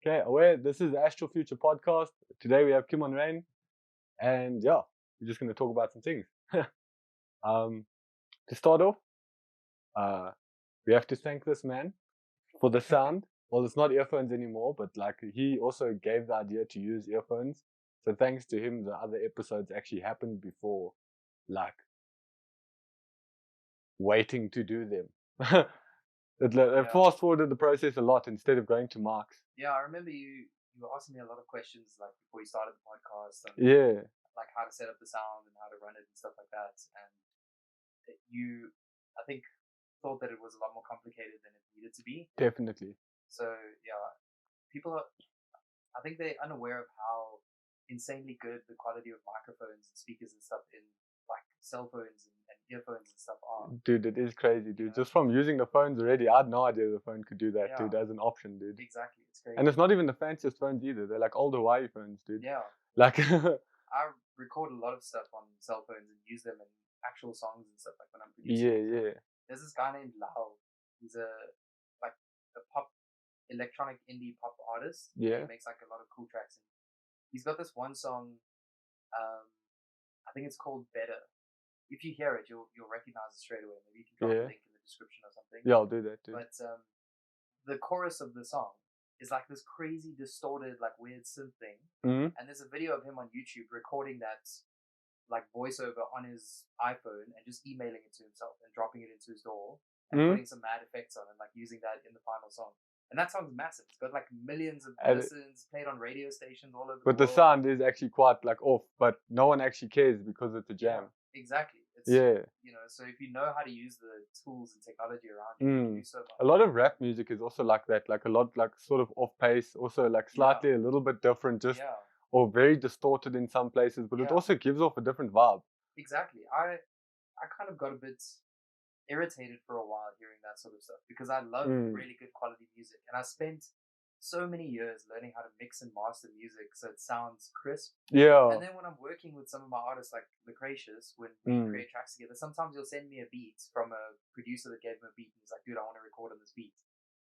Okay, aware. This is the Astral Future podcast. Today we have Kimon Rayne, and yeah, we're just going to talk about some things. um, to start off, uh, we have to thank this man for the sound. Well, it's not earphones anymore, but like he also gave the idea to use earphones. So thanks to him, the other episodes actually happened before, like waiting to do them. It fast forwarded the process a lot instead of going to marks. Yeah, I remember you were asking me a lot of questions like before you started the podcast and Yeah, like how to set up the sound and how to run it and stuff like that. And you, I think, thought that it was a lot more complicated than it needed to be. definitely. So yeah, people are, I think they're unaware of how insanely good the quality of microphones and speakers and stuff in like cell phones and earphones and stuff are. Dude, it is crazy, You dude. know? Just from using the phones already, I had no idea the phone could do that, Yeah, dude, as an option, dude. exactly. It's And crazy. it's not even the fanciest phones either. They're like old Hawaii phones, dude. Yeah, Like, I record a lot of stuff on cell phones and use them in actual songs and stuff like when I'm producing. yeah, yeah, There's this guy named Lau. He's like a pop electronic indie pop artist. yeah. He makes like a lot of cool tracks. And he's got this one song. I think it's called Better. If you hear it, you'll recognize it straight away. Maybe you can drop Yeah. a link in the description or something. Yeah, I'll do that, dude. But the chorus of the song is like this crazy distorted like weird synth thing. Mm-hmm. And there's a video of him on YouTube recording that like voiceover on his iPhone and just emailing it to himself and dropping it into his DAW and putting some mad effects on it, like using that in the final song. And that song's massive. It's got like millions of listens, played on radio stations all over But the the world. sound is actually quite like off, but no one actually cares because it's a jam. Yeah, exactly. It's, Yeah. you know, so if you know how to use the tools and technology around you, you can do so much. A lot of rap music is also like that, like a lot like sort of off pace, also like slightly a little bit different, just or very distorted in some places, but it also gives off a different vibe. Exactly. I kind of got a bit irritated for a while hearing that sort of stuff because I love really good quality music and I spent so many years learning how to mix and master music so it sounds crisp. Yeah. And then when I'm working with some of my artists like Lucretius, when we create tracks together, sometimes he'll send me a beat from a producer that gave him a beat and he's like, dude, I want to record on this beat.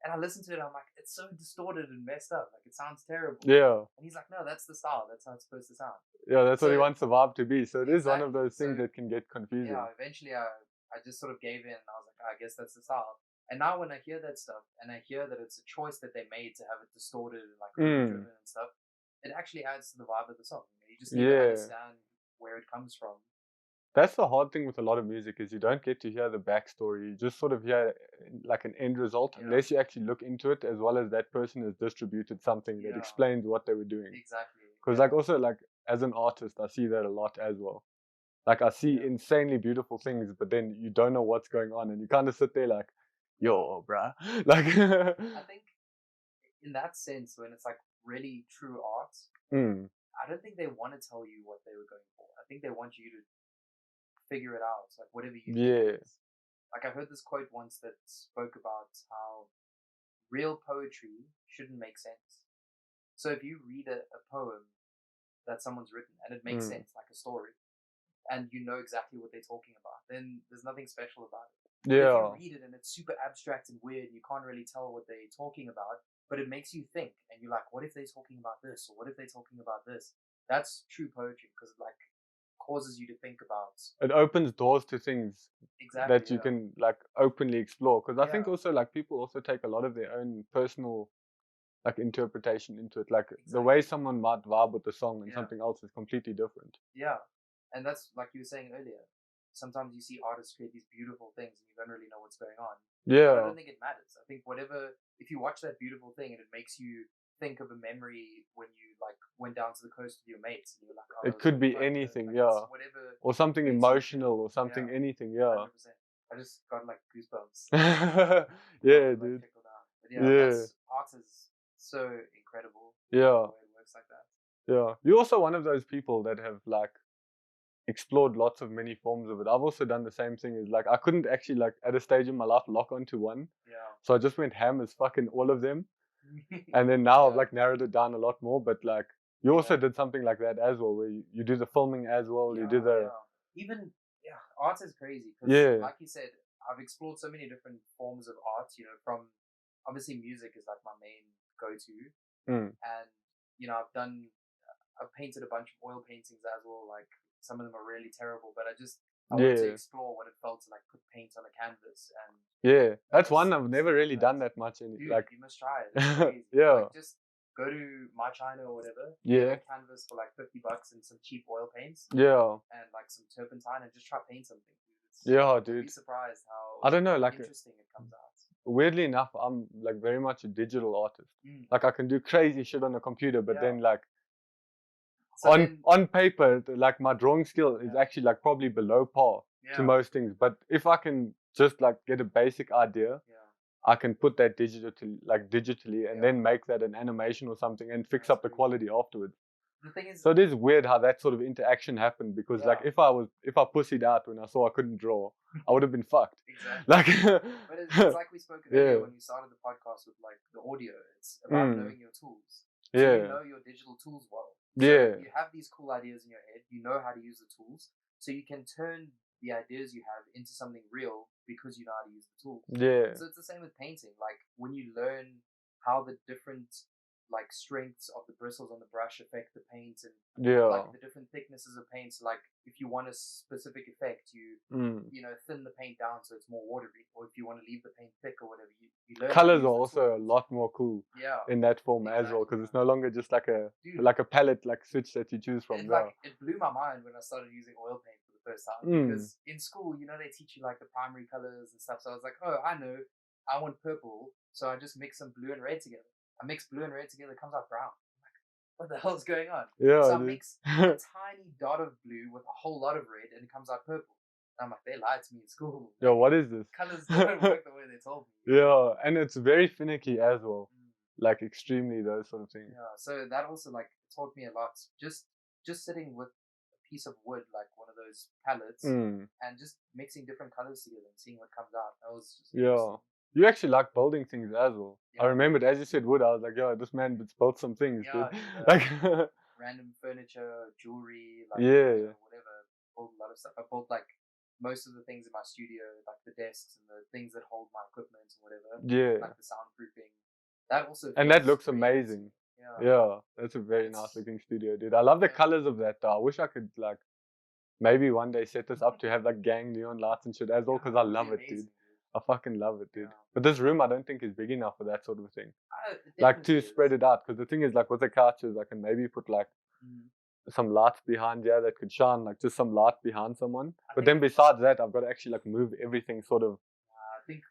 And I listen to it, I'm like, it's so distorted and messed up. Like, it sounds terrible. Yeah. And he's like, no, that's the style. That's how it's supposed to sound. Yeah, that's what he wants the vibe to be. So it is one of those things that can get confusing. Yeah, eventually I just sort of gave in and I was like, I guess that's the style. And now when I hear that stuff and I hear that it's a choice that they made to have it distorted and like driven and stuff, it actually adds to the vibe of the song. You just need to understand where it comes from. That's the hard thing with a lot of music is you don't get to hear the backstory. You just sort of hear like an end result unless you actually look into it, as well as that person has distributed something that explains what they were doing. Exactly. Because like also like as an artist, I see that a lot as well. Like I see insanely beautiful things, but then you don't know what's going on, and you kind of sit there like, "Yo, bruh." Like, I think in that sense, when it's like really true art, I don't think they want to tell you what they were going for. I think they want you to figure it out, like whatever you think it is. Like I heard this quote once that spoke about how real poetry shouldn't make sense. So if you read a poem that someone's written and it makes sense, like a story, and you know exactly what they're talking about, then there's nothing special about it. Yeah. If you read it and it's super abstract and weird, you can't really tell what they're talking about, but it makes you think, and you're like, what if they're talking about this, or what if they're talking about this? That's true poetry because it like causes you to think about. It opens doors to things that you can like openly explore. Because I think also like people also take a lot of their own personal like interpretation into it. Like the way someone might vibe with the song and something else is completely different. Yeah, and that's like you were saying earlier. Sometimes you see artists create these beautiful things and you don't really know what's going on. Yeah. But I don't think it matters. I think if you watch that beautiful thing and it makes you think of a memory when you like went down to the coast with your mates and you're like, it could be anything, like, whatever, or something emotional or something, anything, 100%. I just got like goosebumps. Yeah, dude. But that's, art is so incredible. Yeah. The way it works like that. Yeah. You're also one of those people that have like explored lots of many forms of it. I've also done the same thing. Is like I couldn't actually like at a stage in my life lock onto one. Yeah. So I just went ham as fucking all of them. And then now I've like narrowed it down a lot more. But like you also did something like that as well, where you do the filming as well. You do the even art is crazy because like you said, I've explored so many different forms of art. You know, from obviously music is like my main go-to, And I've painted a bunch of oil paintings as well. Like some of them are really terrible, but I wanted to explore what it felt to like put paint on a canvas. And that's one I've never really done that much in. Dude, like you must try it. It's crazy. Like, just go to My China or whatever. Get a canvas for like $50 and some cheap oil paints. And like some turpentine and just try paint something. Dude. You'd be surprised how I don't know, like interesting it comes out. Weirdly enough, I'm like very much a digital artist. Like I can do crazy shit on a computer, but then like on paper, like my drawing skill is actually like probably below par to most things. But if I can just like get a basic idea, I can put that digitally and then make that an animation or something and fix up the quality afterwards. The thing is, so it is weird how that sort of interaction happened, because like if I pussied out when I saw I couldn't draw, I would have been fucked. Exactly. Like, but it's like we spoke earlier when we started the podcast with like the audio. It's about knowing your tools. So you know your digital tools well. So you have these cool ideas in your head. You know how to use the tools, so you can turn the ideas you have into something real because you know how to use the tools. So it's the same with painting. Like when you learn how the different like strengths of the bristles on the brush affect the paint, and like the different thicknesses of paint. So like if you want a specific effect, you thin the paint down so it's more watery, or if you want to leave the paint thick or whatever, you learn. Colors are also a lot more cool in that form as well, because it's no longer just like a palette like switch that you choose from. It blew my mind when I started using oil paint for the first time, because in school they teach you like the primary colors and stuff. So I was like, oh, I know, I want purple, so I just mix some blue and red together. I mix blue and red together, it comes out brown. I'm like, what the hell's going on? So I mix a tiny dot of blue with a whole lot of red, and it comes out purple. And I'm like, they lied to me in school. What is this? Colors don't work the way they told me. And it's very finicky as well. Like extremely, those sort of things. So that also like taught me a lot. Just sitting with a piece of wood, like one of those palettes, and just mixing different colors together and seeing what comes out. That was just interesting. You actually like building things as well. I remembered as you said wood, I was like, this man built some things, dude. Like random furniture, jewelry, like whatever. Built a lot of stuff. I built like most of the things in my studio, like the desks and the things that hold my equipment and whatever. Like the soundproofing. That also and that looks amazing. That's a very nice looking studio, dude. I love the colors of that though. I wish I could like maybe one day set this up to have like gang neon lights and shit as well, because I love it, dude. I fucking love it, dude. But this room I don't think is big enough for that sort of thing. Like to spread it out, because the thing is like with the couches I can maybe put like some lights behind that could shine, like just some light behind someone. But then besides that, I've got to actually like move everything sort of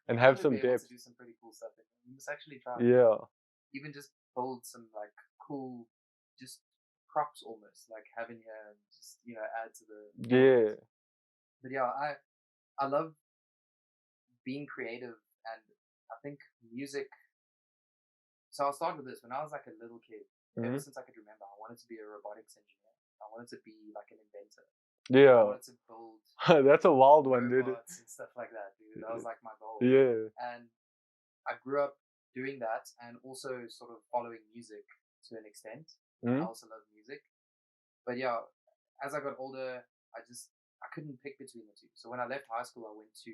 and have some depth. To do some pretty cool stuff. You must actually try. Even just build some like cool, just props almost like having here, and just add to the But I love being creative, and I think music. So I'll start with this. When I was like a little kid, ever since I could remember, I wanted to be a robotics engineer. I wanted to be like an inventor. I wanted to build. That's a wild one, dude. And stuff like that, dude. That was like my goal. And I grew up doing that, and also sort of following music to an extent. I also love music, but as I got older, I couldn't pick between the two. So when I left high school, I went to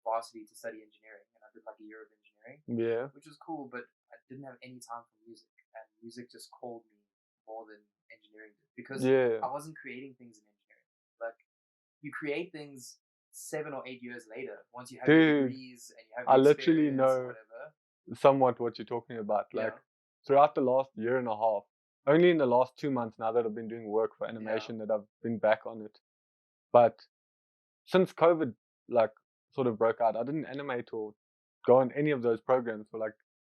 varsity to study engineering, and I did like a year of engineering, which was cool, but I didn't have any time for music, and music just called me more than engineering did, because I wasn't creating things in engineering. Like you create things 7 or 8 years later, once you have your degrees and you have your literally know whatever. Somewhat what you're talking about. Like throughout the last year and a half, only in the last 2 months now that I've been doing work for animation that I've been back on it. But since COVID like sort of broke out, I didn't animate or go on any of those programs for like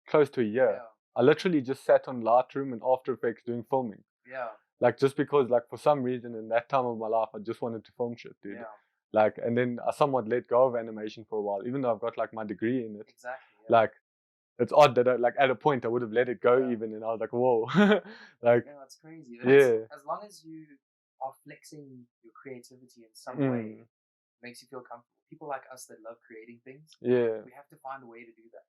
close to a year. I literally just sat on Lightroom and After Effects doing filming. Like just because like for some reason in that time of my life I just wanted to film shit, dude. Like, and then I somewhat let go of animation for a while, even though I've got like my degree in it. Like it's odd that like at a point I would have let it go even, and I was like, whoa. Like that's crazy. As long as you are flexing your creativity in some way, it makes you feel comfortable. People like us that love creating things, we have to find a way to do that.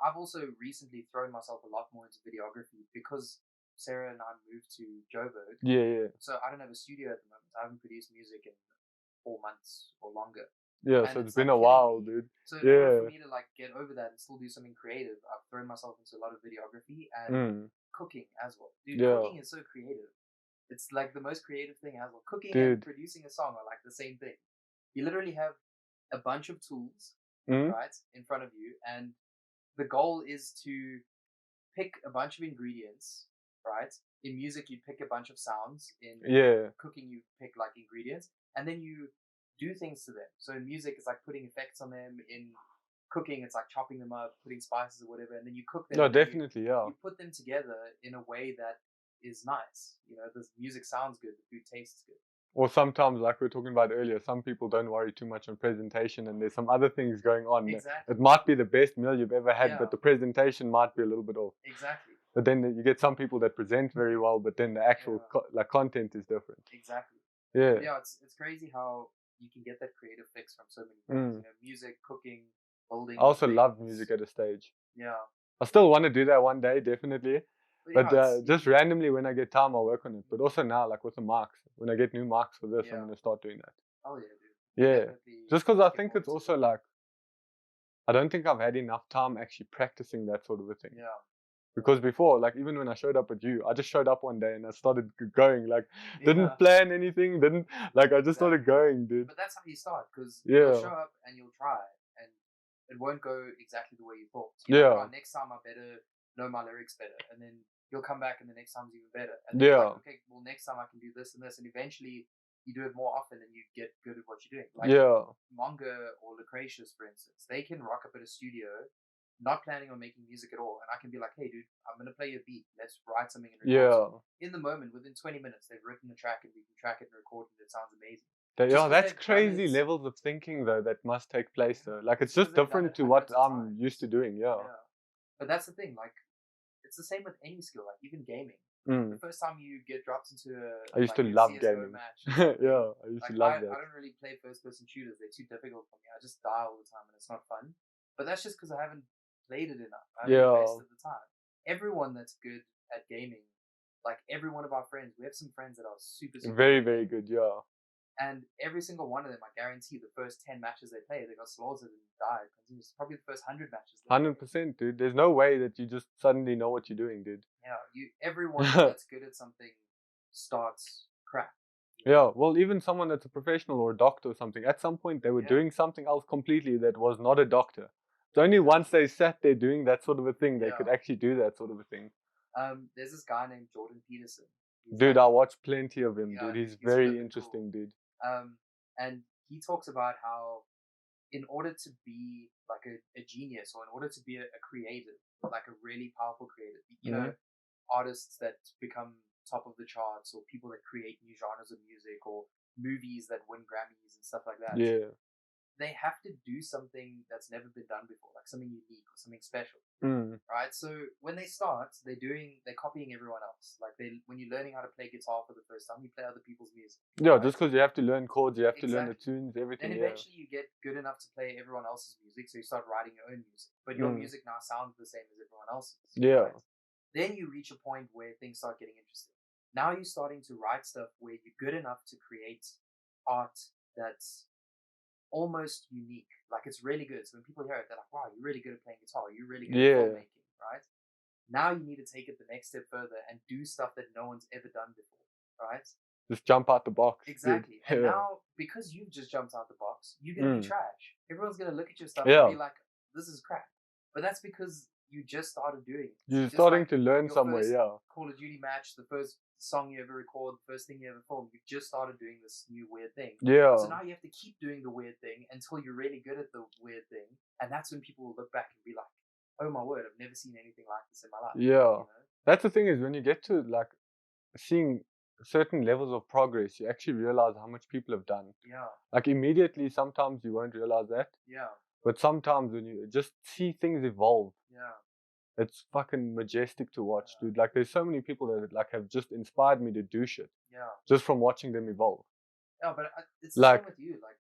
I've also recently thrown myself a lot more into videography because Sarah and I moved to Joburg. So I don't have a studio at the moment. I haven't produced music in 4 months or longer. Yeah, so it's been a while, dude. So in order for me to like get over that and still do something creative, I've thrown myself into a lot of videography and cooking as well. Dude, cooking is so creative. It's like the most creative thing as well. Cooking and producing a song are like the same thing. You literally have a bunch of tools, right, in front of you, and the goal is to pick a bunch of ingredients, right? In music, you pick a bunch of sounds. In cooking, you pick like ingredients, and then you do things to them. So in music, it's like putting effects on them. In cooking, it's like chopping them up, putting spices or whatever, and then you cook them. No, definitely, You put them together in a way that is nice. You know, the music sounds good, the food tastes good. Or sometimes, like we were talking about earlier, some people don't worry too much on presentation and there's some other things going on. Exactly. It might be the best meal you've ever had, but the presentation might be a little bit off. Exactly. But then you get some people that present very well, but then the actual content is different. Exactly. Yeah. Yeah, it's crazy how you can get that creative fix from so many things. You know, music, cooking, building. I also love music at a stage. Yeah. I still want to do that one day, definitely. But just randomly when I get time, I'll work on it. But also now, like with the marks, when I get new marks for this, I'm going to start doing that. Oh, yeah, dude. Yeah. Just because I think it's also like, I don't think I've had enough time actually practicing that sort of a thing. Yeah. Because before, like even when I showed up with you, I just showed up one day and I started going, like, didn't plan anything, I just started going, dude. But that's how you start, because you'll show up and you'll try, and it won't go exactly the way you thought. Next time I better know my lyrics better, and then you'll come back and the next time's even better. And then you're like, okay, well next time I can do this and this, and eventually you do it more often and you get good at what you're doing. Like Manga or Lucretius, for instance, they can rock up at a studio, not planning on making music at all, and I can be like, hey dude, I'm gonna play you a beat, let's write something and record it. In the moment, within 20 minutes they've written the track and we can track it and record it. It sounds amazing. That's crazy levels of thinking though that must take place though. Like it's just different to what I'm used to doing. But that's the thing, like it's the same with any skill, like even gaming. The first time you get dropped into I used to love gaming. Match, I used to love that. I don't really play first person shooters, they're too difficult for me. I just die all the time and it's not fun. But that's just because I haven't played it enough. I haven't invested the time. Everyone that's good at gaming, like every one of our friends, we have some friends that are super very, very good, and every single one of them, I guarantee, the first 10 matches they play, they got slaughtered and died. It's probably the first 100 matches. 100%, dude. There's no way that you just suddenly know what you're doing, dude. Yeah, everyone that's good at something starts crap. Yeah, well, even someone that's a professional or a doctor or something, at some point they were doing something else completely that was not a doctor. It's only once they sat there doing that sort of a thing, they could actually do that sort of a thing. There's this guy named Jordan Peterson. Dude, I watch plenty of him, dude. He's very interesting, dude. And he talks about how in order to be like a genius, or in order to be a creative, like a really powerful creative, you know, artists that become top of the charts, or people that create new genres of music, or movies that win Grammys and stuff like that. Yeah. They have to do something that's never been done before, like something unique or something special, right? So when they start, they're copying everyone else. Like when you're learning how to play guitar for the first time, you play other people's music. Yeah, just because you have to learn chords, you have to learn the tunes, everything. And eventually you get good enough to play everyone else's music, so you start writing your own music. But your music now sounds the same as everyone else's. Yeah. Right? Then you reach a point where things start getting interesting. Now you're starting to write stuff where you're good enough to create art that's almost unique. Like it's really good. So when people hear it, they're like, wow, you're really good at playing guitar, you're really good at filmmaking, right? Now you need to take it the next step further and do stuff that no one's ever done before, right? Just jump out the box. Exactly. And now, because you've just jumped out the box, you're going to be trash. Everyone's going to look at your stuff and be like, this is crap. But that's because you just started doing it. You're starting to learn somewhere, Call of Duty match, the first song you ever record, the first thing you ever film, you've just started doing this new weird thing. Yeah. So now you have to keep doing the weird thing until you're really good at the weird thing. And that's when people will look back and be like, oh my word, I've never seen anything like this in my life. Yeah. You know? That's the thing, is when you get to like seeing certain levels of progress, you actually realize how much people have done. Yeah. Like immediately, sometimes you won't realize that. Yeah. But sometimes when you just see things evolve, it's fucking majestic to watch, dude. Like there's so many people that like have just inspired me to do shit. Yeah. Just from watching them evolve. Yeah, but it's the same with you. Like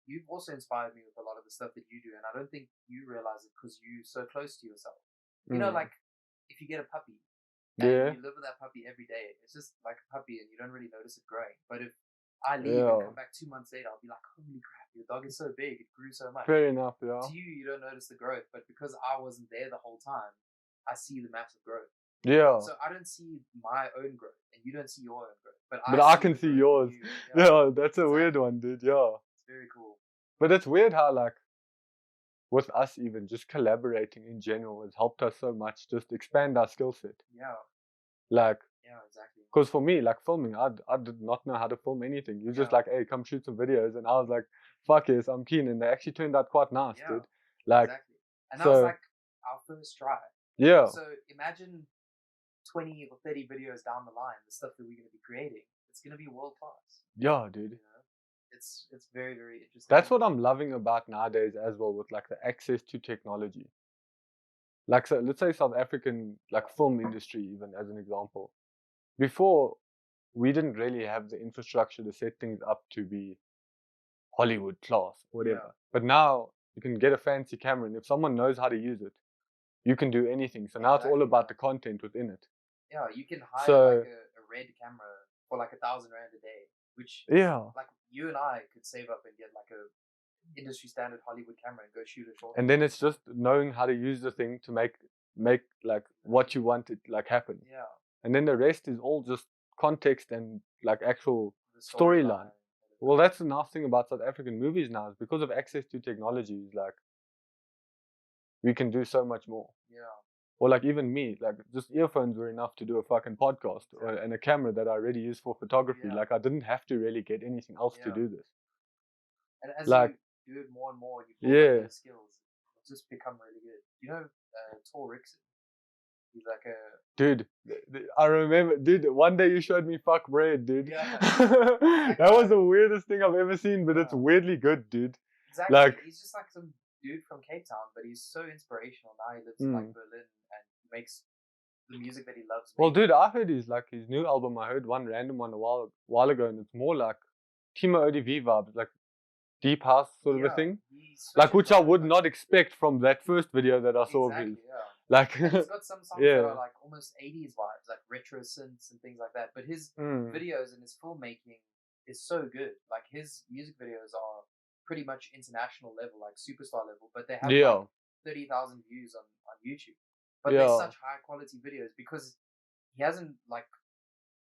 you've also inspired me with a lot of the stuff that you do, and I don't think you realize it because you're so close to yourself. You know, like if you get a puppy, and you live with that puppy every day, it's just like a puppy, and you don't really notice it growing. But if I leave and come back 2 months later, I'll be like, holy crap, your dog is so big, it grew so much. Fair enough, yeah. To you, you don't notice the growth, but because I wasn't there the whole time, I see the massive growth. Yeah. So I don't see my own growth, and you don't see your own growth, but I can see yours. Yeah, that's a weird one, dude. Yeah. It's very cool. But it's weird how, like, with us even just collaborating in general has helped us so much, just expand our skill set. Yeah. Like. Yeah, exactly. Because for me, like filming, I did not know how to film anything. You're just like, hey, come shoot some videos, and I was like, fuck yes, I'm keen, and they actually turned out quite nice, dude. Like, exactly. And that was like our first try. Yeah. So imagine 20 or 30 videos down the line, the stuff that we're going to be creating, it's going to be world class. Yeah, dude. You know? It's very, very interesting. That's what I'm loving about nowadays as well, with like the access to technology. Like, so let's say South African like film industry, even as an example. Before, we didn't really have the infrastructure to set things up to be Hollywood class, whatever. Yeah. But now you can get a fancy camera, and if someone knows how to use it, you can do anything. So now it's all about the content within it. Yeah, you can hire like a red camera for like 1,000 rand a day, which like you and I could save up and get like a industry standard Hollywood camera and go shoot a short. And then it's just knowing how to use the thing to make like what you want it like happen. Yeah. And then the rest is all just context and like actual storyline. Well, that's the nice thing about South African movies now, is because of access to technology, is like we can do so much more. Yeah. Or like even me, like just earphones were enough to do a fucking podcast, and a camera that I already use for photography. Like I didn't have to really get anything else to do this. And as like, you do it more and more, you build up your skills, it'll just become really good. You know, Thor Rixon. He's like a dude. I remember, dude. One day you showed me fuck bread, dude. Yeah. That was the weirdest thing I've ever seen, but it's weirdly good, dude. Exactly. Like he's just like some dude from Cape Town, but he's so inspirational. Now he lives in like Berlin and makes the music that he loves. Well, dude, I heard his new album. I heard one random one a while ago, and it's more like Timo ODV vibes, like deep house sort of a thing, like which I would not expect from that first video that I saw of his. Like he's got some songs that are like almost 80s vibes, like retro synths and things like that. But his videos and his filmmaking is so good. Like his music videos are pretty much international level, like superstar level. But they have like 30,000 views on YouTube. But they're such high quality videos because he hasn't like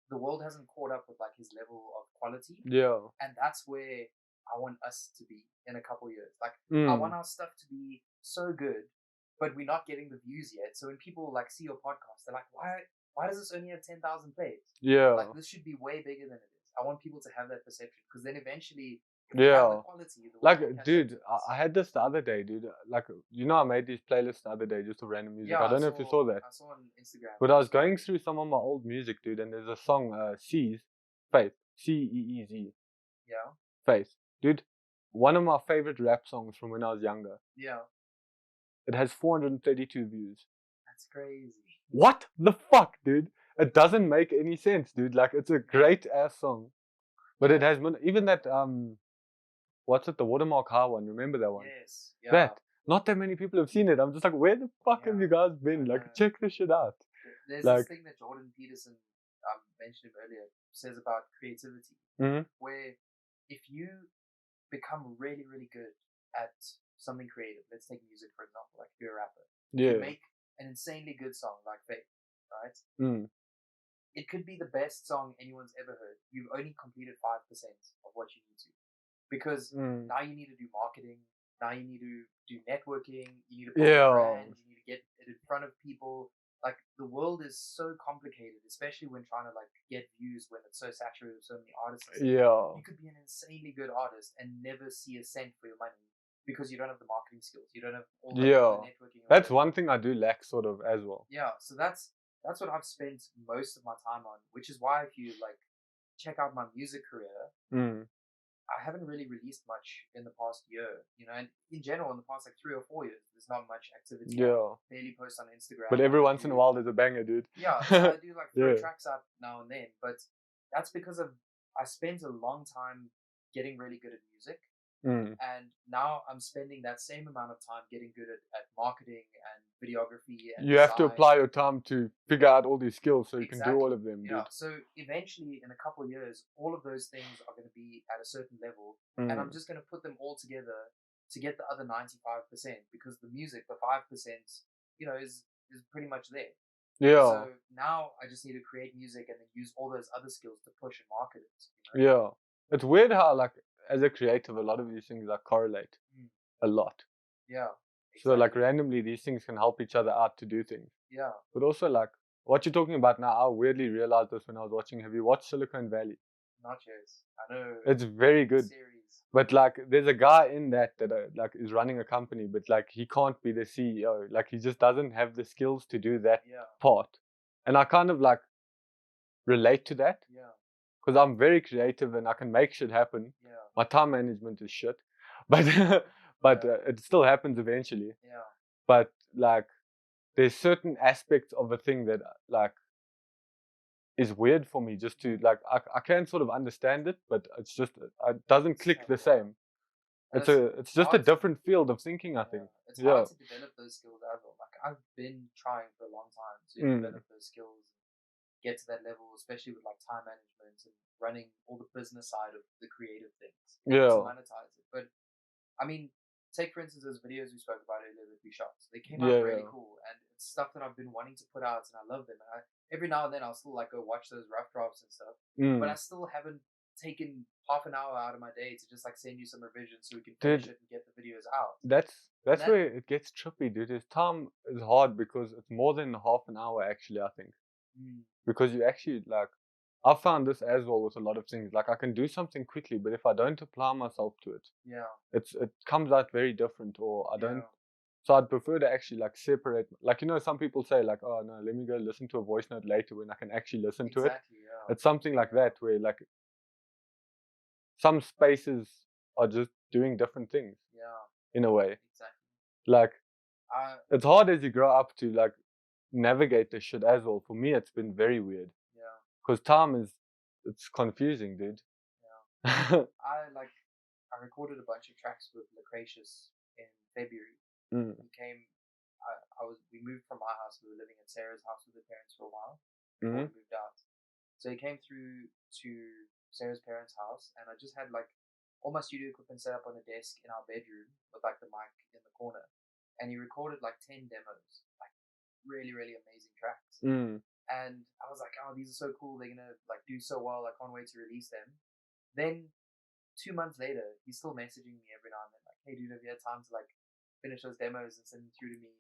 the world hasn't caught up with like his level of quality. Yeah. And that's where I want us to be in a couple years. Like I want our stuff to be so good, but we're not getting the views yet. So when people like see your podcast, they're like, why does this only have 10,000 plays? Yeah. Like this should be way bigger than it is. I want people to have that perception because then eventually the quality, like dude, I had this the other day, dude. Like I made these playlists the other day just of random music. I don't know if you saw that. I saw on Instagram. But I was going through some of my old music, dude, and there's a song, C's, Faith, Ceez. Yeah. Faith. Dude, one of my favorite rap songs from when I was younger. Yeah. It has 432 views. That's crazy. What the fuck, dude? It doesn't make any sense, dude. Like, it's a great ass song. But it has, even that, what's it, the Watermark High one? Remember that one? Yes. Yeah. That. Not that many people have seen it. I'm just like, where the fuck have you guys been? Like, check this shit out. There's this thing that Jordan Peterson mentioned earlier, says about creativity, where if you become really, really good at something creative, let's take music for example, like if you're a rapper, you make an insanely good song like Faith, right? It could be the best song anyone's ever heard. You've only completed 5% of what you need to, because now you need to do marketing, now you need to do networking, you need to build a brand, you need to get it in front of people. Like the world is so complicated, especially when trying to like get views when it's so saturated with so many artists. You could be an insanely good artist and never see a cent for your money because you don't have the marketing skills. You don't have all the networking. That's one thing I do lack sort of as well. Yeah, so that's what I've spent most of my time on, which is why if you like check out my music career, I haven't really released much in the past year, and in general, in the past like 3 or 4 years, there's not much activity. I barely post on Instagram. But every once in a while, there's a banger, dude. Yeah, so I do like throw tracks out now and then, but that's because I spent a long time getting really good at music, And now I'm spending that same amount of time getting good at marketing and videography and You have to design. apply your time to figure out all these skills so you can do Exactly. all of them, Yeah. dude. So eventually, in a couple of years, all of those things are going to be at a certain level, and I'm just going to put them all together to get the other 95%, because the music, the 5%, is pretty much there. Yeah. So now I just need to create music and then use all those other skills to push and market it. Yeah. It's weird how, like, as a creative, a lot of these things like correlate a lot. Yeah. So like randomly these things can help each other out to do things. Yeah. But also like what you're talking about now, I weirdly realized this when I was watching. Have you watched Silicon Valley? Not yet. I know. It's very good. Series. But like there's a guy in that like is running a company, but like he can't be the CEO. Like he just doesn't have the skills to do that part. And I kind of like relate to that. Yeah. Because I'm very creative and I can make shit happen. Yeah. My time management is shit, but it still happens eventually. Yeah. But like, there's certain aspects of a thing that like is weird for me. Just to like, I can sort of understand it, but it's just it doesn't click the same. It's just a different field of thinking, I think. It's hard to develop those skills as well. Like I've been trying for a long time to develop those skills, get to that level, especially with like time management and running all the business side of the creative things. To monetize it. But I mean, take for instance those videos we spoke about earlier that we shot. They came out really cool, and it's stuff that I've been wanting to put out, and I love them. And every now and then I'll still like go watch those rough drafts and stuff, but I still haven't taken half an hour out of my day to just like send you some revisions so we can finish it and get the videos out. That's where it gets trippy, dude. His time is hard because it's more than half an hour actually, I think. Because you actually like, I found this as well with a lot of things. Like I can do something quickly, but if I don't apply myself to it, it comes out very different, or I don't. So I'd prefer to actually like separate. Like some people say like, oh no, let me go listen to a voice note later when I can actually listen to it. Yeah. It's something like that where like some spaces are just doing different things. In a way. Like it's hard as you grow up to like navigate this shit as well. For me, it's been very weird. Because time it's confusing, dude. I recorded a bunch of tracks with Lucretius in February. We moved from my house. We were living at Sarah's house with her parents for a while before we moved out. So he came through to Sarah's parents' house, and I just had like all my studio equipment set up on a desk in our bedroom with like the mic in the corner, and he recorded like 10 demos, like really, really amazing tracks. And I was like, oh, these are so cool. They're gonna like do so well. I can't wait to release them. Then 2 months later, he's still messaging me every now and then, like, hey, dude, have you had time to like finish those demos and send them through to me?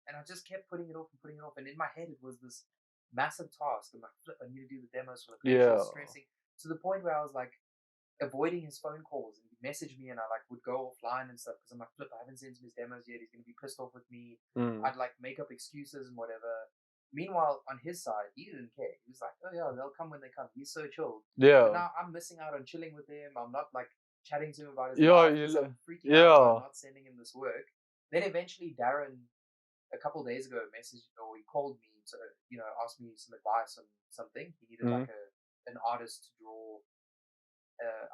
And I just kept putting it off and putting it off. And in my head, it was this massive task. I'm like, flip, I need to do the demos for the stressing to the point where I was like avoiding his phone calls, and he'd message me and I like would go offline and stuff because I'm like, flip, I haven't sent him his demos yet. He's gonna be pissed off with me. I'd like make up excuses and whatever. Meanwhile, on his side, he didn't care. He was like, oh yeah, they'll come when they come. He's so chilled. But now I'm missing out on chilling with him. I'm not like chatting to him about his life because I'm freaking out about not sending him this work. Then eventually Darren, a couple of days ago, messaged or he called me to ask me some advice on something. He needed like an artist to draw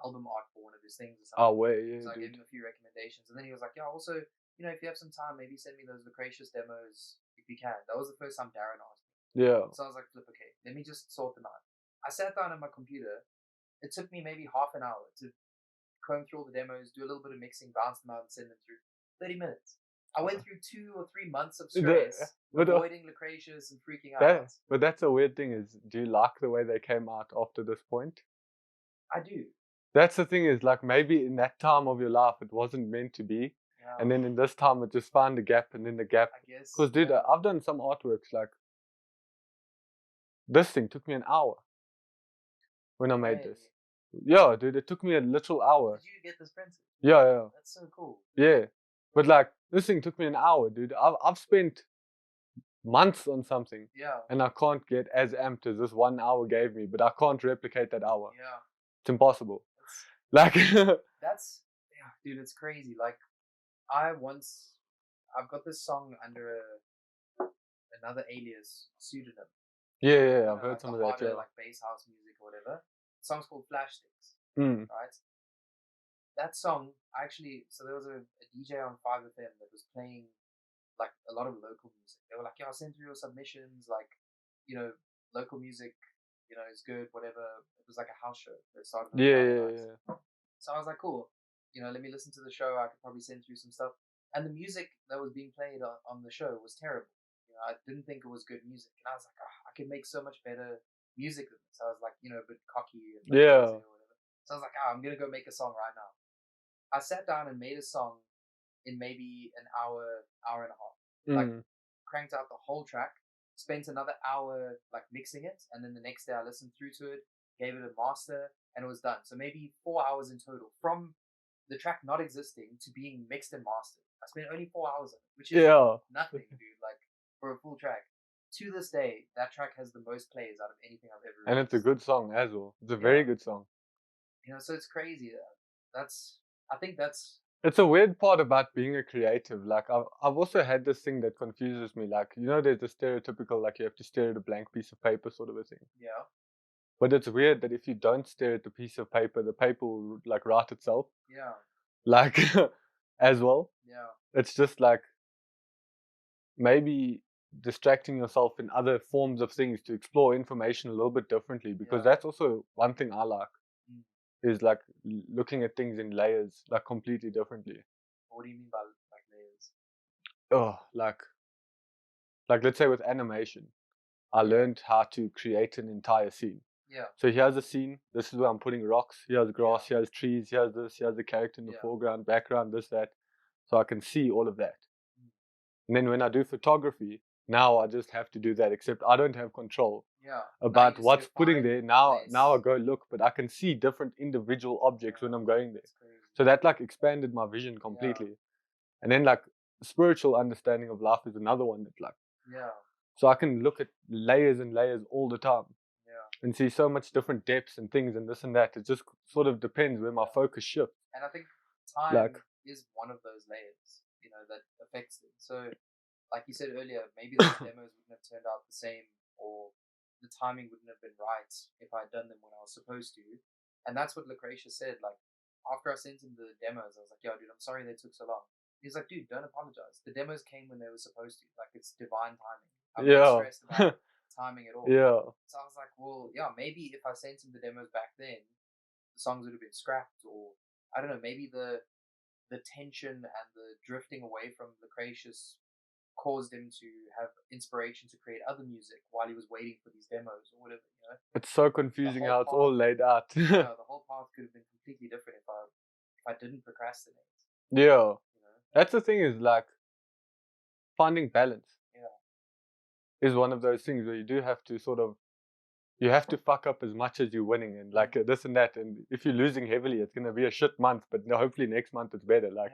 album art for one of his things or something. Oh wait, so I gave him a few recommendations, and then he was like, yeah, also if you have some time, maybe send me those Lucretius demos if you can. That was the first time Darren asked me. So I was like, flip, okay, let me just sort them out. I sat down on my computer. It took me maybe half an hour to comb through all the demos, do a little bit of mixing, bounce them out, and send them through. 30 minutes. I went through 2 or 3 months of stress, avoiding Lucretius and freaking out. But that's a weird thing is, do you like the way they came out after this point? I do. That's the thing is, like, maybe in that time of your life, it wasn't meant to be. And then in this time, it just found a gap, and then the gap. I guess. Because, dude, I've done some artworks, like, this thing took me an hour when I made this. Yeah, dude, it took me a literal hour. Did you get this printed? Yeah. That's so cool. Yeah. But, like, this thing took me an hour, dude. I've spent months on something. And I can't get as amped as this 1 hour gave me, but I can't replicate that hour. It's impossible. Like that's dude, it's crazy. Like I've got this song under another alias pseudonym. I've heard some of that. Like bass house music or whatever. The song's called Flash Sticks. Right? that song actually. So there was a DJ on 5FM that was playing like a lot of local music. They were like, "Yeah, send through your submissions. Like, local music, is good. Whatever." It was like a house show that started on Yeah, Friday yeah, nights. yeah. So I was like, "Cool. Let me listen to the show. I could probably send through some stuff." And the music that was being played on the show was terrible. I didn't think it was good music, and I was like, I could make so much better music than this. I was like, a bit cocky and like Yeah. lazy or whatever. So I was like, I'm gonna go make a song right now. I sat down and made a song in maybe an hour and a half. Like cranked out the whole track, spent another hour like mixing it, and then the next day I listened through to it, gave it a master, and it was done. So maybe 4 hours in total from the track not existing to being mixed and mastered. I spent only 4 hours on it, which is nothing, dude. Like for a full track. To this day, that track has the most plays out of anything I've ever And released. it's a good song as well. It's a very good song. So it's crazy. I think that's. It's a weird part about being a creative. Like I've also had this thing that confuses me. Like, there's the stereotypical, like you have to stare at a blank piece of paper sort of a thing. Yeah. But it's weird that if you don't stare at the piece of paper, the paper will like write itself. Yeah. Like as well. Yeah. It's just like maybe distracting yourself in other forms of things to explore information a little bit differently, because that's also one thing I like. Is like looking at things in layers, like completely differently. What do you mean by like layers? Oh, like let's say with animation, I learned how to create an entire scene. Yeah. So here's a scene. This is where I'm putting rocks. Here's grass. Here's trees. Here's this. Here's the character in the foreground, background, this, that. So I can see all of that. And then when I do photography, now I just have to do that. Except I don't have control about what's putting there. Now I go look, but I can see different individual objects when I'm going there. So that like expanded my vision completely. And then like spiritual understanding of life is another one that like. So I can look at layers and layers all the time. And see so much different depths and things and this and that. It just sort of depends where my focus shifts. And I think time is one of those layers, that affects it. So, like you said earlier, maybe those demos wouldn't have turned out the same, or the timing wouldn't have been right if I'd done them when I was supposed to. And that's what Lucretia said. Like, after I sent him the demos, I was like, "Yo, dude, I'm sorry they took so long." He's like, "Dude, don't apologize. The demos came when they were supposed to. Like, it's divine timing. I'm not stressed about timing at all." So I was like, well, yeah, maybe if I sent him the demos back then, the songs would have been scrapped, or I don't know, maybe the tension and the drifting away from Lucretius caused him to have inspiration to create other music while he was waiting for these demos or whatever. It's so confusing how it's all laid out. The whole path could have been completely different if I didn't procrastinate. That's the thing, is like finding balance. Is one of those things where you do have to sort of, you have to fuck up as much as you're winning, and like this and that. And if you're losing heavily, it's gonna be a shit month. But hopefully next month it's better. Like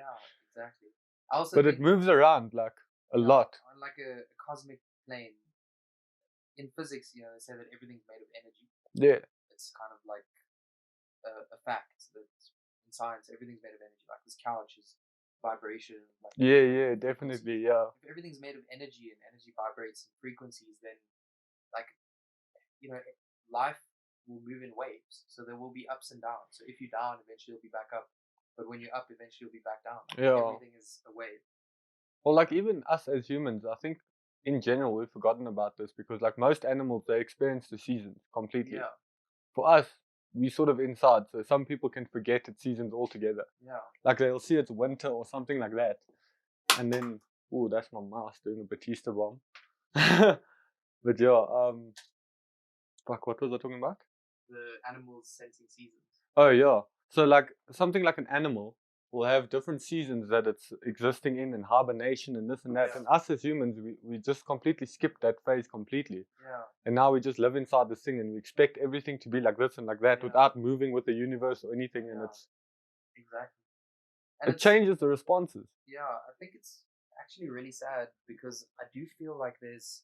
exactly. I also but it moves around like a lot. On like a cosmic plane. In physics, they say that everything's made of energy. It's kind of like a fact that in science everything's made of energy. Like this couch is vibration. Like Definitely. If everything's made of energy and energy vibrates in frequencies, then like life will move in waves. So there will be ups and downs. So if you're down, eventually you'll be back up. But when you're up, eventually you'll be back down. Everything is a wave. Well, like even us as humans, I think in general we've forgotten about this, because like most animals, they experience the seasons completely. For us, we sort of inside, so some people can forget it's seasons altogether. Like they'll see it's winter or something like that, and then that's my mouse doing a Batista bomb. But fuck, what was I talking about? The animals sensing seasons. Oh yeah, so like something like an animal will have different seasons that it's existing in, and hibernation and this and that. And us as humans, we just completely skip that phase completely. And now we just live inside this thing, and we expect everything to be like this and like that without moving with the universe or anything. And it's it changes the responses. I think it's actually really sad, because I do feel like there's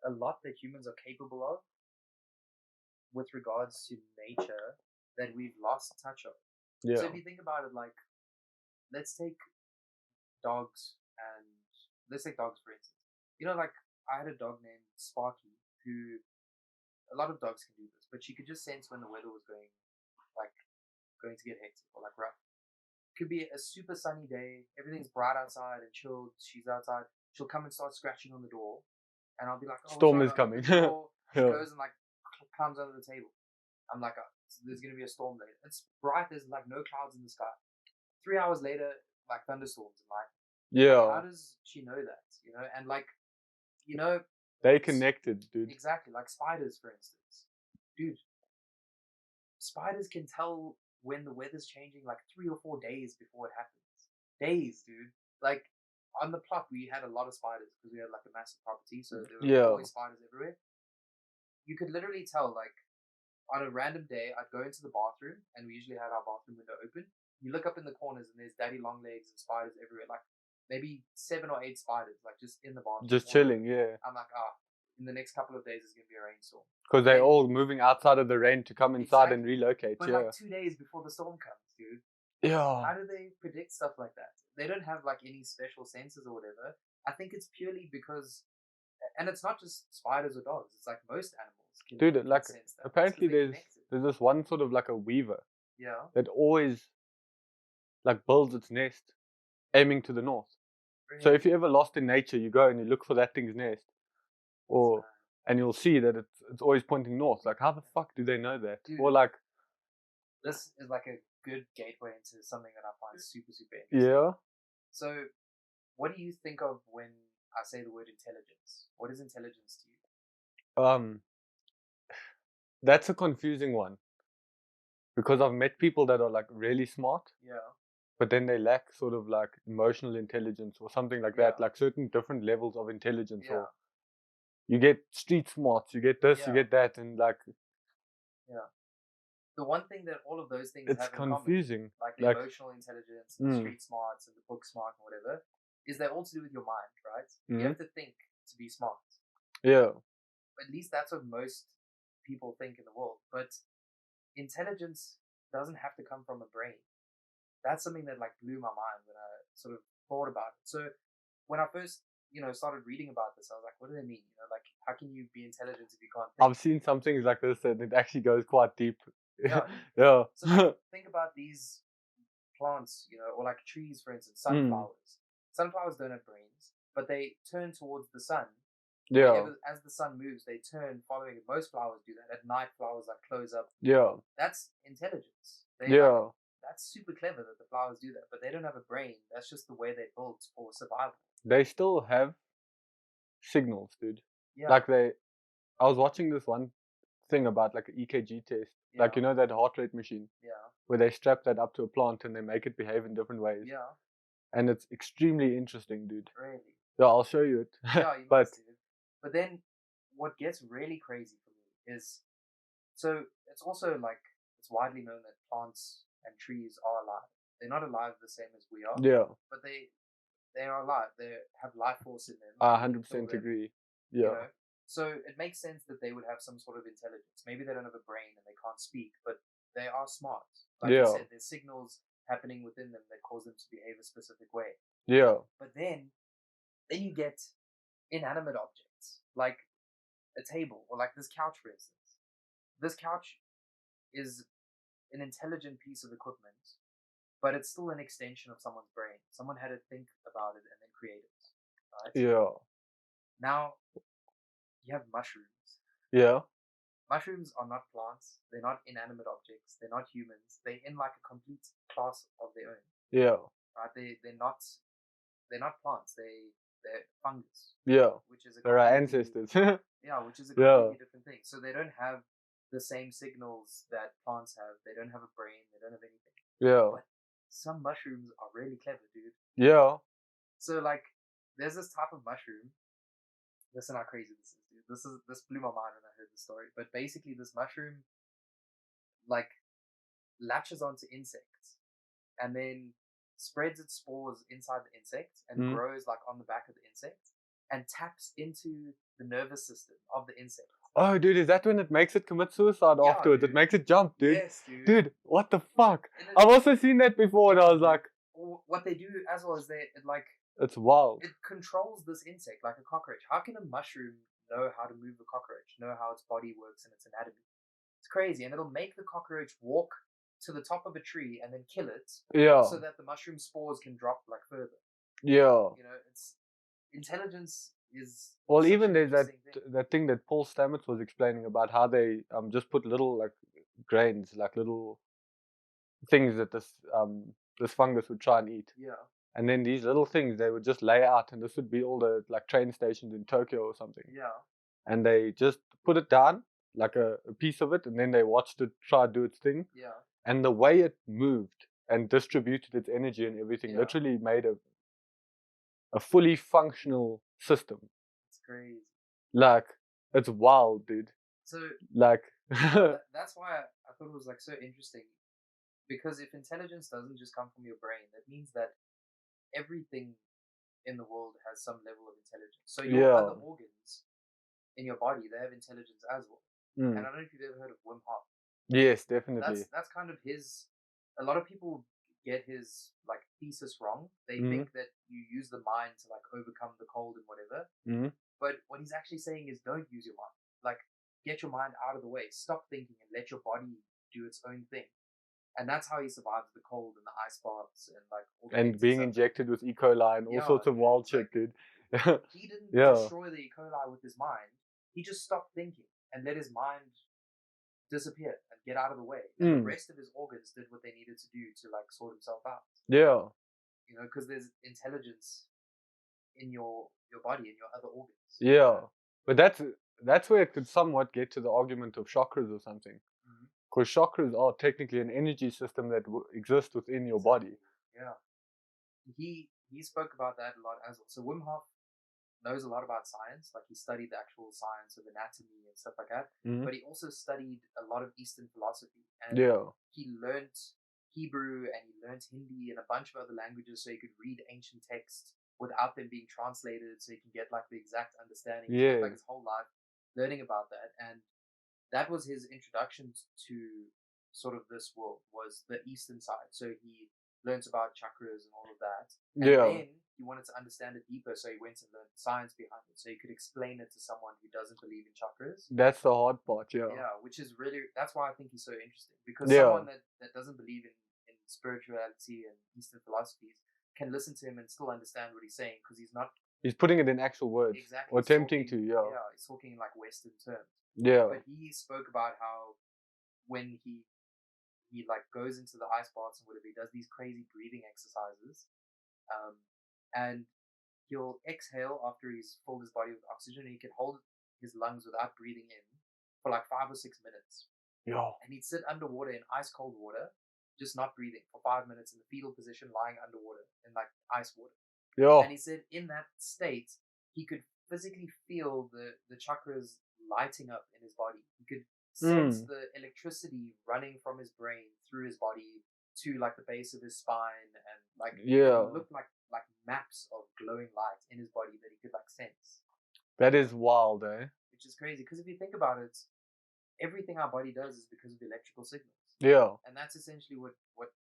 a lot that humans are capable of with regards to nature that we've lost touch of. So if you think about it, like, let's take dogs for instance. Like I had a dog named Sparky, who, a lot of dogs can do this, but she could just sense when the weather was going to get hectic or like rough. could be a super sunny day, everything's bright outside and chilled. She's outside. She'll come and start scratching on the door, and I'll be like, "Oh, Storm sorry, is coming." open the door." She Yeah. goes and like climbs under the table. I'm like, oh, "There's gonna be a storm later. It's bright. There's like no clouds in the sky." 3 hours later, like thunderstorms and lightning. Yeah. Like, how does she know that? You know, and like, you know, they connected, dude. Exactly, like spiders, for instance. Dude, spiders can tell when the weather's changing like 3 or 4 days before it happens. Days, dude. Like on the plot, we had a lot of spiders because we had like a massive property, so there were always spiders everywhere. You could literally tell, like, on a random day, I'd go into the bathroom, and we usually had our bathroom window open. You look up in the corners, and there's daddy long legs and spiders everywhere, like maybe 7 or 8 spiders, like just in the bathroom, just chilling. Yeah. I'm like, in the next couple of days, it's gonna be a rainstorm. Because they're all moving outside of the rain to come inside and relocate. But like 2 days before the storm comes, dude. Yeah. How do they predict stuff like that? They don't have like any special senses or whatever. I think it's purely because, and it's not just spiders or dogs. It's like most animals can. Dude, like sense that. Apparently there's this one sort of like a weaver. Yeah. That always like builds its nest aiming to the north. Really? So if you're ever lost in nature, you go and you look for that thing's nest, and you'll see that it's always pointing north. Like, how the fuck do they know that? Dude, or like, this is like a good gateway into something that I find super, super interesting. Yeah. So, what do you think of when I say the word intelligence? What is intelligence to you? That's a confusing one. Because I've met people that are like really smart. Yeah. But then they lack sort of like emotional intelligence or something like that. Like certain different levels of intelligence. Or you get street smarts, you get this, you get that, and like. Yeah. The one thing that all of those things it's have in confusing. common, like the emotional intelligence, and the street smarts, and the book smart, and whatever, is they're all to do with your mind, right? You have to think to be smart. Yeah. At least that's what most people think in the world. But intelligence doesn't have to come from a brain. That's something that like blew my mind when I sort of thought about it. So when I first, started reading about this, I was like, what do they mean? Like, how can you be intelligent if you can't think? I've seen some things like this and it actually goes quite deep. Yeah. Yeah. So like, think about these plants, or like trees, for instance, sunflowers. Sunflowers don't have brains, but they turn towards the sun. Yeah. As the sun moves, they turn following it. Most flowers do that. At night, flowers like close up. Yeah. That's intelligence. That's super clever that the flowers do that, but they don't have a brain. That's just the way they're built for survival. They still have signals, dude. Yeah. Like I was watching this one thing about like an EKG test. Yeah. Like, that heart rate machine. Yeah. Where they strap that up to a plant and they make it behave in different ways. Yeah. And it's extremely interesting, dude. Really? Yeah, I'll show you it. Yeah, you must, dude. But then what gets really crazy for me is, so it's also like, it's widely known that plants and trees are alive. They're not alive the same as we are. Yeah. But they are alive. They have life force in them. I 100% agree. Yeah. So it makes sense that they would have some sort of intelligence. Maybe they don't have a brain and they can't speak, but they are smart. Like you said, there's signals happening within them that cause them to behave a specific way. Yeah. But then you get inanimate objects, like a table, or like this couch, for instance. This couch is an intelligent piece of equipment, but it's still an extension of someone's brain. Someone had to think about it and then create it, right? Yeah. Now, you have mushrooms. Yeah. Mushrooms are not plants. They're not inanimate objects. They're not humans. They're in like a complete class of their own. Yeah. Right? They're not plants. They're fungus. Yeah. Which is they're our ancestors. Yeah, which is a completely different thing. So they don't have the same signals that plants have. They don't have a brain. They don't have anything. Yeah. But some mushrooms are really clever, dude. Yeah. So like, there's this type of mushroom. Listen how crazy this is, dude. This blew my mind when I heard the story. But basically, this mushroom like latches onto insects and then spreads its spores inside the insect and grows like on the back of the insect and taps into the nervous system of the insect. Oh, dude, is that when it makes it commit suicide afterwards? Dude. It makes it jump, dude. Yes, dude. Dude, what the fuck? I've also seen that before and I was like... What they do as well is it's wild. It controls this insect like a cockroach. How can a mushroom know how to move a cockroach, know how its body works and its anatomy? It's crazy. And it'll make the cockroach walk to the top of a tree and then kill it, Yeah. so that the mushroom spores can drop like further. Yeah. You know, it's intelligence is. Well, such even an there's interesting thing. that thing that Paul Stamets was explaining about how they just put little like grains, like little things that this fungus would try and eat. Yeah. And then these little things they would just lay out, and this would be all the like train stations in Tokyo or something. Yeah. And they just put it down, like a piece of it, and then they watched it try to do its thing. Yeah. And the way it moved and distributed its energy and everything literally made a fully functional system. It's crazy. Like, it's wild, dude. So like that's why I thought it was like so interesting, because if intelligence doesn't just come from your brain, that means that everything in the world has some level of intelligence. So your other organs in your body, they have intelligence as well. And I don't know if you've ever heard of Wim Hof. Yes, definitely. That's kind of his. A lot of people get his like thesis wrong. They think that you use the mind to like overcome the cold and whatever. But what he's actually saying is, don't use your mind. Like, get your mind out of the way. Stop thinking and let your body do its own thing. And that's how he survives the cold and the ice baths and like all the and being injected with E. coli and all sorts of wild shit, dude. He didn't destroy the E. coli with his mind. He just stopped thinking and let his mind disappear and get out of the way. And the rest of his organs did what they needed to do to like sort himself out. Yeah. You know, because there's intelligence in your body and your other organs. Yeah. But that's where it could somewhat get to the argument of chakras or something. Because chakras are technically an energy system that exists within your body. Yeah. He spoke about that a lot as well. So Wim Hof knows a lot about science. Like, he studied the actual science of anatomy and stuff like that. But he also studied a lot of Eastern philosophy. And he learned Hebrew and he learned Hindi and a bunch of other languages, so he could read ancient texts without them being translated, so he can get like the exact understanding. He spent like his whole life learning about that, and that was his introduction to sort of this world, was the Eastern side. So he learned about chakras and all of that. And then he wanted to understand it deeper, so he went and learned the science behind it, so he could explain it to someone who doesn't believe in chakras. That's the hard part, yeah. Yeah, which is really, that's why I think he's so interesting, because someone that doesn't believe in spirituality and Eastern philosophies can listen to him and still understand what he's saying, because he's putting it in actual words. Exactly. Or attempting to, yeah, he's talking in like Western terms. Yeah. But he spoke about how when he like goes into the ice baths and whatever, he does these crazy breathing exercises, and he'll exhale after he's filled his body with oxygen, and he can hold his lungs without breathing in for like 5 or 6 minutes. Yeah. And he'd sit underwater in ice cold water, just not breathing, for 5 minutes in the fetal position, lying underwater in like ice water. Yeah. And he said in that state, he could physically feel the chakras lighting up in his body. He could sense the electricity running from his brain through his body to like the base of his spine, and like it looked like maps of glowing light in his body that he could like sense. That is wild, eh? Which is crazy, because if you think about it, everything our body does is because of electrical signals. Yeah. And that's essentially what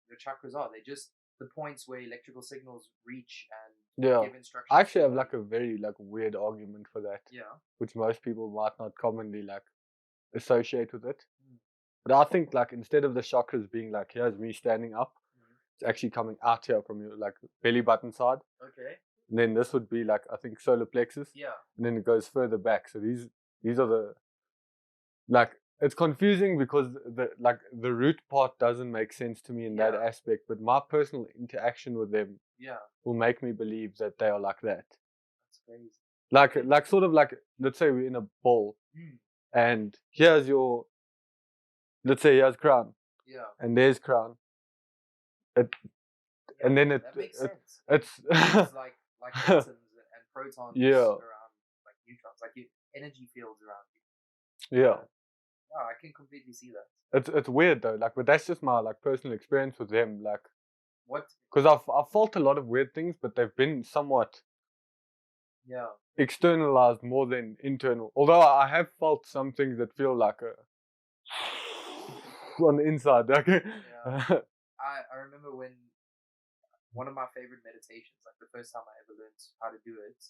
your chakras are. They're just the points where electrical signals reach and give instructions. I actually have like a very like weird argument for that. Yeah. Which most people might not commonly like associate with it. But I think like instead of the chakras being like, here's me standing up, it's actually coming out here from your like belly button side. Okay. And then this would be like, I think, solar plexus. Yeah. And then it goes further back. So these are the, like, it's confusing because the root part doesn't make sense to me in that aspect, but my personal interaction with them will make me believe that they are like that. That's crazy. Like sort of like, let's say we're in a bowl, and here's your, let's say here's crown. Yeah. And there's crown. And then that makes sense. It's like atoms and protons around like neutrons, like your energy fields around you. Yeah. Oh, I can completely see that. It's weird though, like, but that's just my like personal experience with them, like. What? Because I've felt a lot of weird things, but they've been somewhat. Yeah. Externalized more than internal. Although I have felt some things that feel like on the inside. Like. Yeah. I remember when one of my favorite meditations, like the first time I ever learned how to do it,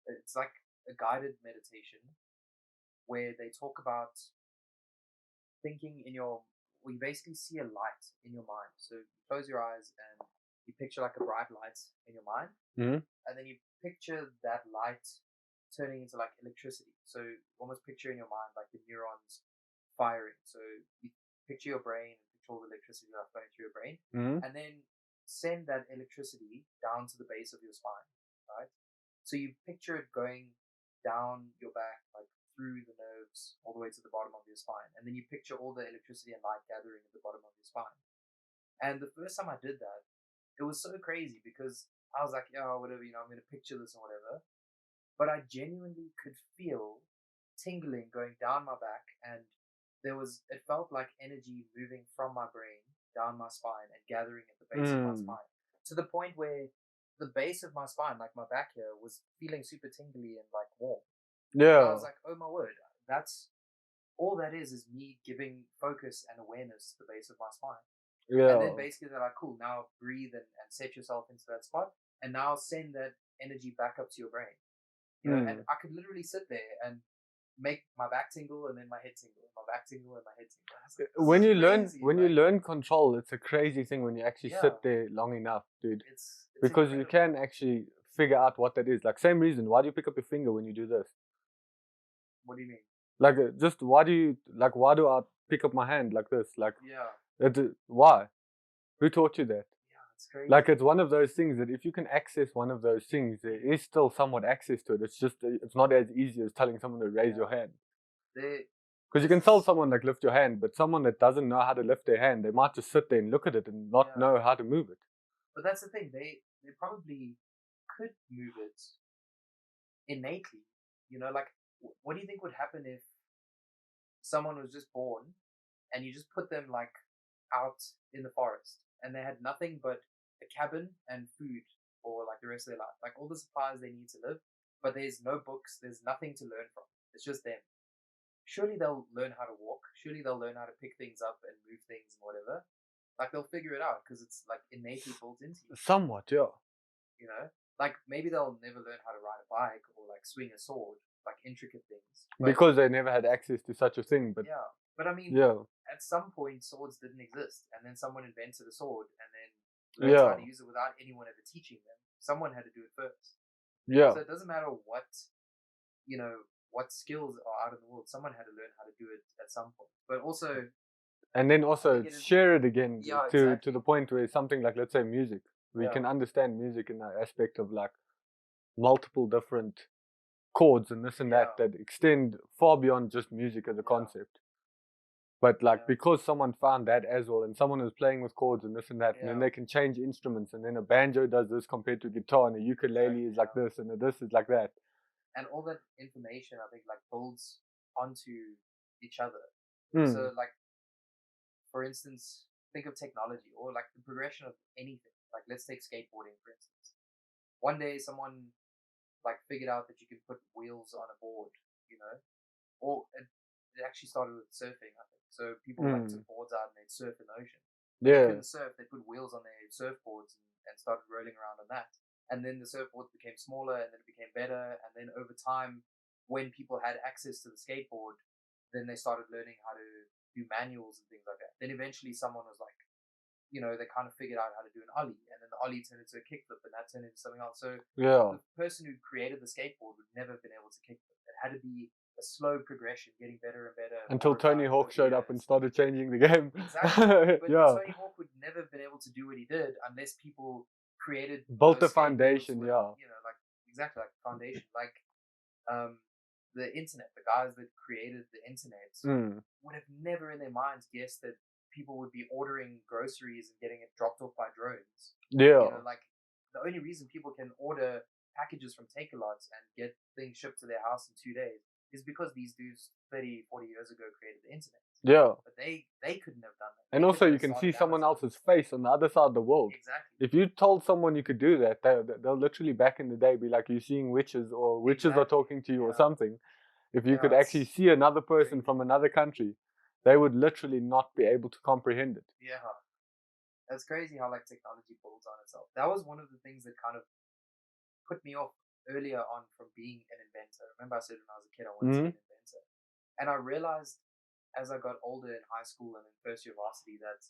it's like a guided meditation where they talk about thinking in your you basically see a light in your mind. So you close your eyes and you picture like a bright light in your mind, and then you picture that light turning into like electricity. So you almost picture in your mind like the neurons firing. So you picture your brain and picture all the electricity that's flowing through your brain, and then send that electricity down to the base of your spine, right? So you picture it going down your back, like through the nerves, all the way to the bottom of your spine, and then you picture all the electricity and light gathering at the bottom of your spine. And the first time I did that, it was so crazy because I was like, yeah, whatever, I'm going to picture this or whatever. But I genuinely could feel tingling going down my back, and it felt like energy moving from my brain down my spine and gathering at the base of my spine, to the point where the base of my spine, like my back here, was feeling super tingly and like warm. Yeah. And I was like, oh my word, that's all that is me giving focus and awareness to the base of my spine. Yeah. And then basically they're like, cool, now breathe and set yourself into that spot, and now send that energy back up to your brain. And I could literally sit there and make my back tingle and then my head tingle, my back tingle and my head tingle. Like, when you learn control, it's a crazy thing when you actually sit there long enough, dude. It's because incredible. you can actually figure out what that is. Like, same reason, why do you pick up your finger when you do this? What do you mean? Like, just why do I pick up my hand like this? Like, why? Who taught you that? Yeah, it's crazy. Like, it's one of those things that if you can access one of those things, there is still somewhat access to it. It's just, it's not as easy as telling someone to raise your hand. Because you can tell someone, like, lift your hand, but someone that doesn't know how to lift their hand, they might just sit there and look at it and not know how to move it. But that's the thing, they probably could move it innately. Like, what do you think would happen if someone was just born and you just put them like out in the forest and they had nothing but a cabin and food for like the rest of their life, like all the supplies they need to live, but there's no books, there's nothing to learn from, it's just them. Surely they'll learn how to walk, surely they'll learn how to pick things up and move things and whatever. Like, they'll figure it out because it's like innately built into you. Somewhat, yeah. Like, maybe they'll never learn how to ride a bike or like swing a sword, like intricate things. Because they never had access to such a thing. But but I mean, at some point swords didn't exist, and then someone invented a sword and then learned how to use it without anyone ever teaching them. Someone had to do it first. So it doesn't matter what skills are out in the world, someone had to learn how to do it at some point. But also, and then also share it again to the point where something like, let's say, music, we can understand music in that aspect of like multiple different chords and this and that extend far beyond just music as a concept. But like, because someone found that as well, and someone was playing with chords and this and that, and then they can change instruments, and then a banjo does this compared to guitar, and a ukulele is like this, and this is like that. And all that information, I think, like, builds onto each other. So, like, for instance, think of technology or like the progression of anything. Like, let's take skateboarding, for instance. One day, someone like figured out that you can put wheels on a board, or it actually started with surfing, I think. So people like took boards out and they'd surf in the ocean. They couldn't surf, they put wheels on their surfboards and started rolling around on that. And then the surfboard became smaller, and then it became better. And then over time, when people had access to the skateboard, then they started learning how to do manuals and things like that. Then eventually someone was like, they kind of figured out how to do an ollie, and then the ollie turned into a kickflip, and that turned into something else. So the person who created the skateboard would never have been able to kickflip. It had to be a slow progression, getting better and better. Until Tony Hawk showed up and started changing the game. Exactly. But Tony Hawk would never have been able to do what he did unless people built the foundation, with, like, exactly, like foundation. Like, the internet, the guys that created the internet would have never in their minds guessed that people would be ordering groceries and getting it dropped off by drones. Like, the only reason people can order packages from Takealots and get things shipped to their house in 2 days is because these dudes 30, 40 years ago created the internet. But they couldn't have done that. And also, you can see someone else's face on the other side of the world. Exactly. If you told someone you could do that, they'll literally back in the day be like, you're seeing witches, or witches are talking to you or something. If you could actually see another person from another country, they would literally not be able to comprehend it. Yeah. That's crazy how like technology builds on itself. That was one of the things that kind of put me off earlier on from being an inventor. Remember I said when I was a kid I wanted to be an inventor. And I realized as I got older in high school and in first year varsity that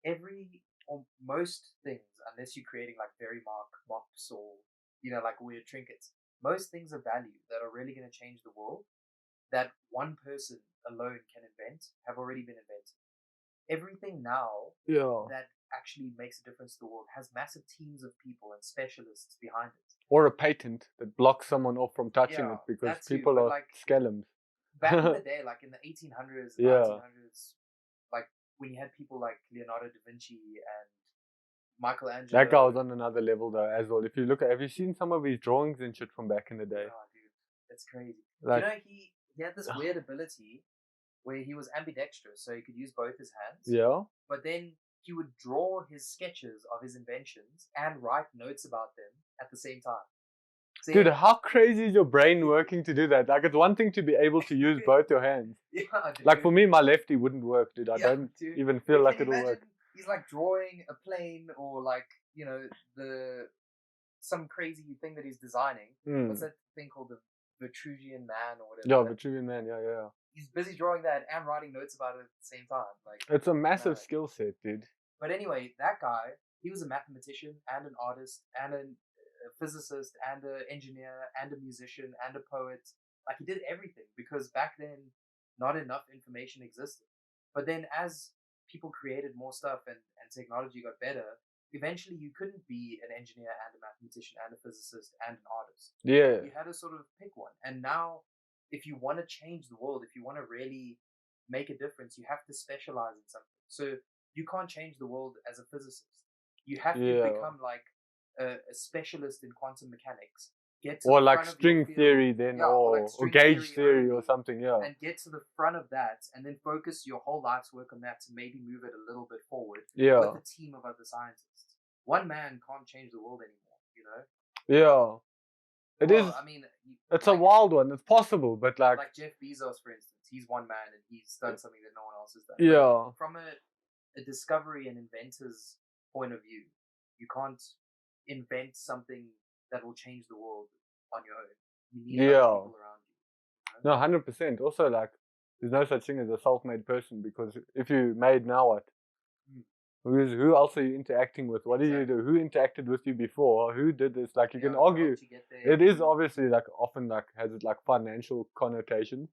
every or most things, unless you're creating like very mops or like weird trinkets, most things of value that are really going to change the world that one person alone can invent have already been invented. Everything now that actually makes a difference to the world has massive teams of people and specialists behind it. Or a patent that blocks someone off from touching it because people are like, scalums. Back in the day, like in the 1800s, 1900s, like when you had people like Leonardo Da Vinci and Michelangelo. That guy was on another level though as well. If you look at, have you seen some of his drawings and shit from back in the day? Oh, dude, it's crazy. Like, he had this weird ability where he was ambidextrous, so he could use both his hands. Yeah. But then he would draw his sketches of his inventions and write notes about them at the same time. So dude, how crazy is your brain working to do that? Like, it's one thing to be able to use both your hands. Yeah, dude. Like, for me, my lefty wouldn't work, dude. I don't even feel like it'll work. He's like drawing a plane or like, some crazy thing that he's designing. What's that thing called, the Vitruvian Man or whatever? Yeah, Vitruvian Man, yeah. He's busy drawing that and writing notes about it at the same time. Like, it's a massive skill set, dude. But anyway, that guy, he was a mathematician and an artist and a physicist and an engineer and a musician and a poet. Like, he did everything because back then not enough information existed. But then as people created more stuff and technology got better, eventually you couldn't be an engineer and a mathematician and a physicist and an artist. Yeah. You had to sort of pick one. And now, if you want to change the world, if you want to really make a difference, you have to specialize in something. So you can't change the world as a physicist. You have to become like a specialist in quantum mechanics. Or like string theory then, or gauge theory or something, and get to the front of that and then focus your whole life's work on that to maybe move it a little bit forward with a team of other scientists. One man can't change the world anymore, It is. I mean, it's a wild one. It's possible, but like Jeff Bezos, for instance, he's one man and he's done something that no one else has done. Yeah. From a discovery and inventor's point of view, you can't invent something that will change the world on your own. You need other people around you. No, 100%. Also, like, there's no such thing as a self-made person, because if you made, now what? Who else are you interacting with? What do you do? Who interacted with you before? Who did this? Like, you can argue. It is obviously like often like has it like financial connotations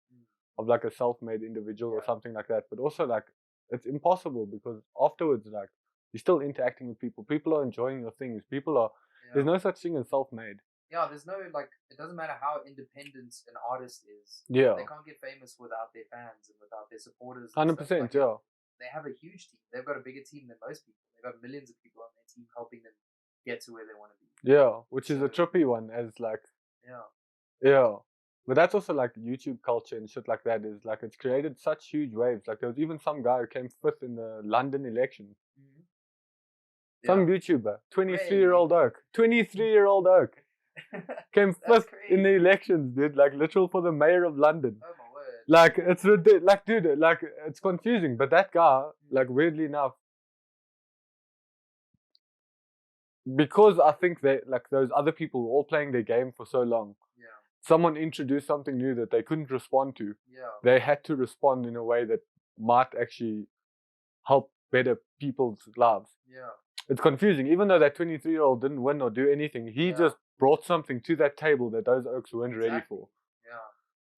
of like a self-made individual or something like that. But also like it's impossible because afterwards like you're still interacting with people. People are enjoying your things. People are. There's no such thing as self-made. Yeah, there's no like. It doesn't matter how independent an artist is. Yeah. They can't get famous without their fans and without their supporters. 100%. Yeah. They have a huge team. They've got a bigger team than most people. They've got millions of people on their team helping them get to where they want to be. Yeah, which is a trippy one, as like. Yeah. But that's also like YouTube culture and shit like that. Is like it's created such huge waves. Like there was even some guy who came 5th in the London election. Some YouTuber, 23-year-old oak, 23-year-old oak, came 5th in the elections, dude. Like literal for the mayor of London. Oh my word! Like it's ridiculous. Like dude, like it's confusing. But that guy, like weirdly enough, because I think they like those other people were all playing their game for so long. Yeah. Someone introduced something new that they couldn't respond to. Yeah. They had to respond in a way that might actually help better people's lives. Yeah. It's confusing. Even though that 23-year-old didn't win or do anything, he just brought something to that table that those oaks weren't ready for. Yeah.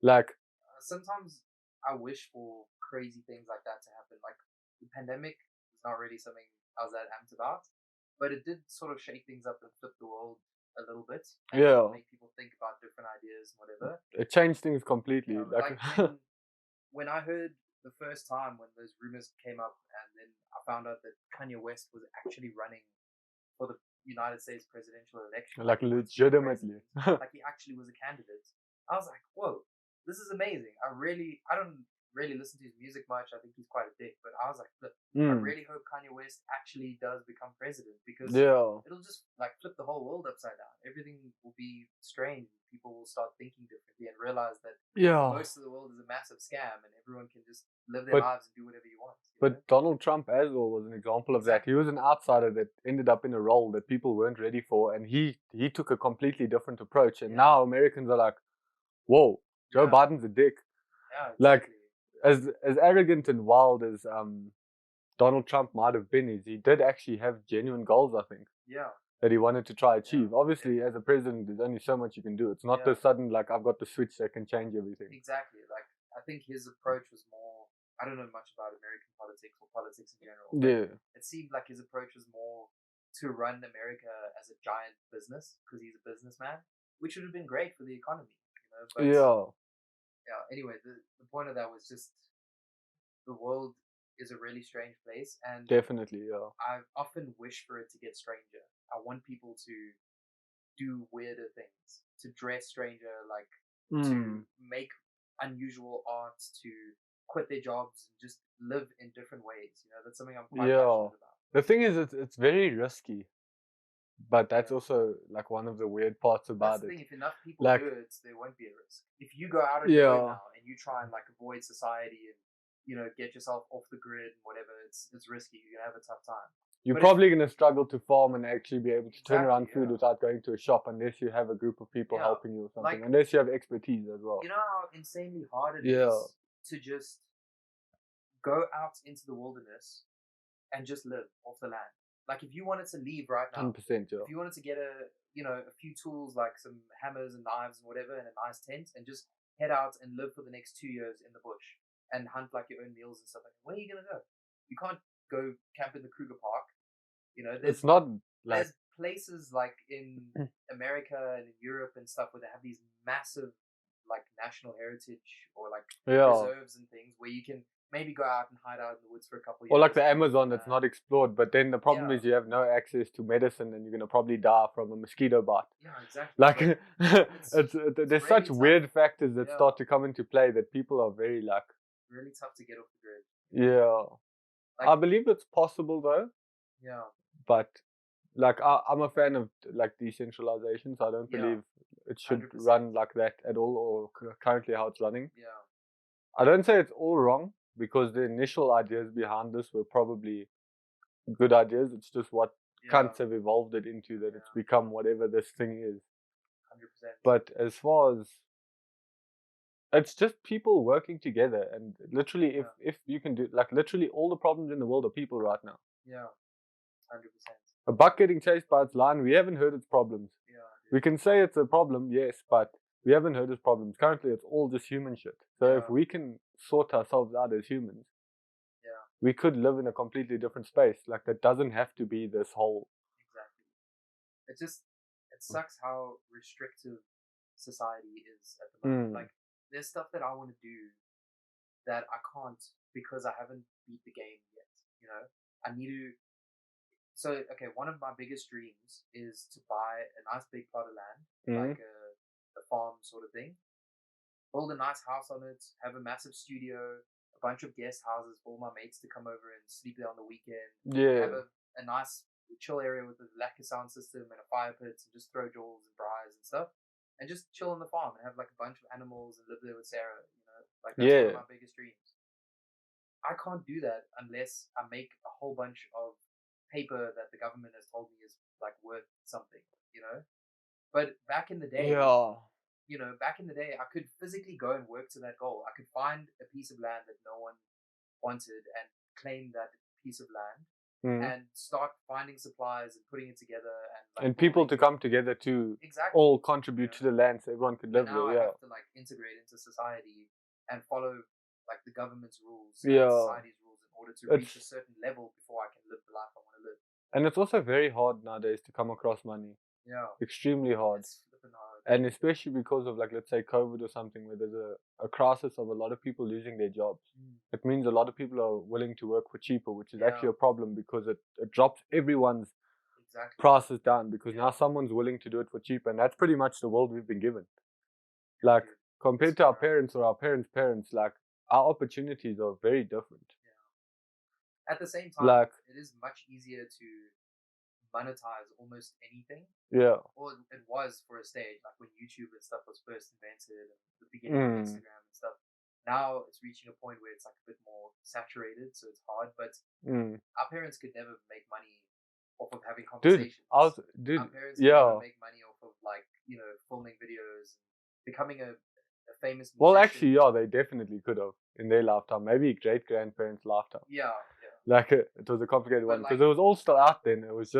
Like sometimes I wish for crazy things like that to happen. Like the pandemic is not really something I was that amped about, but it did sort of shake things up and flip the world a little bit. And make people think about different ideas and whatever. It changed things completely. Like when I heard the first time when those rumors came up, and then I found out that Kanye West was actually running for the United States presidential election. Like legitimately. Like he actually was a candidate. I was like, whoa, this is amazing. I don't really listen to his music much. I think he's quite a dick. But I was like, look, I really hope Kanye West actually does become president, because it'll just like flip the whole world upside down. Everything will be strange. People will start thinking differently and realize that most of the world is a massive scam and everyone can just live their lives and do whatever you want. But Donald Trump as well was an example of that. He was an outsider that ended up in a role that people weren't ready for, and he took a completely different approach. And now Americans are like, whoa, Joe Biden's a dick. Yeah, exactly. Like, as arrogant and wild as Donald Trump might have been, he did actually have genuine goals, I think. Yeah. That he wanted to try achieve. Obviously, as a president, there's only so much you can do. It's not the sudden, like, I've got the switch that can change everything. Exactly. Like, I think his approach was more, I don't know much about American politics or politics in general. Yeah. It seemed like his approach was more to run America as a giant business, because he's a businessman, which would have been great for the economy, But, anyway, the point of that was just the world is a really strange place, and definitely, I often wish for it to get stranger. I want people to do weirder things, to dress stranger, like to make unusual art, to quit their jobs and just live in different ways. That's something I'm quite passionate about. The thing is, it's very risky, but that's also like one of the weird parts about That's the it. thing. If enough people do it, there won't be a risk. If you go out on your own now and you try and like avoid society and get yourself off the grid and whatever, it's risky. You're gonna have a tough time. You're probably going to struggle to farm and actually be able to turn around food without going to a shop unless you have a group of people helping you or something. Like, unless you have expertise as well. You know how insanely hard it is to just go out into the wilderness and just live off the land. Like, if you wanted to leave right now, 100%, if you wanted to get a few tools like some hammers and knives and whatever and a nice tent and just head out and live for the next 2 years in the bush and hunt like your own meals and stuff, like, where are you gonna go? You can't go camp in the Kruger Park. It's not like there's places like in America and in Europe and stuff where they have these massive like national heritage or like reserves and things where you can maybe go out and hide out in the woods for a couple of years. Or like the Amazon that's not explored, but then the problem is you have no access to medicine and you're gonna probably die from a mosquito bite. Yeah, exactly. Like there's such weird factors that start to come into play that people are very like really tough to get off the grid. Yeah. Like, I believe it's possible though. Yeah. But like I'm a fan of like decentralization, so I don't believe it should 100%. run like that at all, or currently how it's running. Yeah. I don't say it's all wrong because the initial ideas behind this were probably good ideas. It's just what cunts have evolved it into that it's become whatever this thing is. 100%. But as far as it's just people working together, and literally if you can do like literally all the problems in the world are people right now. Yeah. 100%. A buck getting chased by its lion, we haven't heard its problems. Yeah. We can say it's a problem, yes, but we haven't heard its problems. Currently, it's all just human shit. So if we can sort ourselves out as humans, we could live in a completely different space. Like, that doesn't have to be this whole... Exactly. It sucks how restrictive society is at the moment. Like, there's stuff that I want to do that I can't because I haven't beat the game yet, I need to... So, okay, one of my biggest dreams is to buy a nice big plot of land, like a farm sort of thing, build a nice house on it, have a massive studio, a bunch of guest houses for all my mates to come over and sleep there on the weekend, have a nice chill area with a lacquer sound system and a fire pit and just throw jaws and braais and stuff, and just chill on the farm and have like a bunch of animals and live there with Sarah, like that's one of my biggest dreams. I can't do that unless I make a whole bunch of paper that the government has told me is like worth something, But back in the day, back in the day, I could physically go and work to that goal. I could find a piece of land that no one wanted and claim that piece of land and start finding supplies and putting it together and people to come together to all contribute to the land so everyone could live there. I have to like integrate into society and follow like the government's rules and society's rules in order to reach a certain level before I can live the life I want to live. And it's also very hard nowadays to come across money. Yeah. Extremely hard. It's flipping hard. And especially because of, like, let's say COVID or something, where there's a crisis of a lot of people losing their jobs. It means a lot of people are willing to work for cheaper, which is actually a problem because it drops everyone's prices down because now someone's willing to do it for cheap. And that's pretty much the world we've been given. Like, compared to our parents or our parents' parents, like, our opportunities are very different. At the same time, like, it is much easier to monetize almost anything. Yeah. Or it was for a stage, like when YouTube and stuff was first invented and the beginning of Instagram and stuff. Now it's reaching a point where it's like a bit more saturated, so it's hard. But our parents could never make money off of having conversations. Our parents could never make money off of like, filming videos, becoming a famous musician. Well, actually, they definitely could have. in their lifetime, maybe great grandparents' lifetime. Yeah. Like it was a complicated one because it was all still out then. It was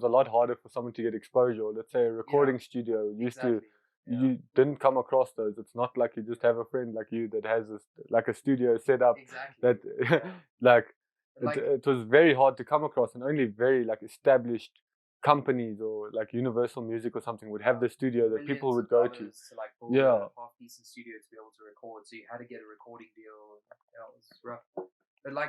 a lot harder for someone to get exposure. Let's say a recording studio used to. You didn't come across those. It's not like you just have a friend like you that has like a studio set up. That it was very hard to come across, and only very like established companies or like Universal Music or something would have the studio that people would go to. Like build a half-decent studio to be able to record. So you had to get a recording deal. It was rough.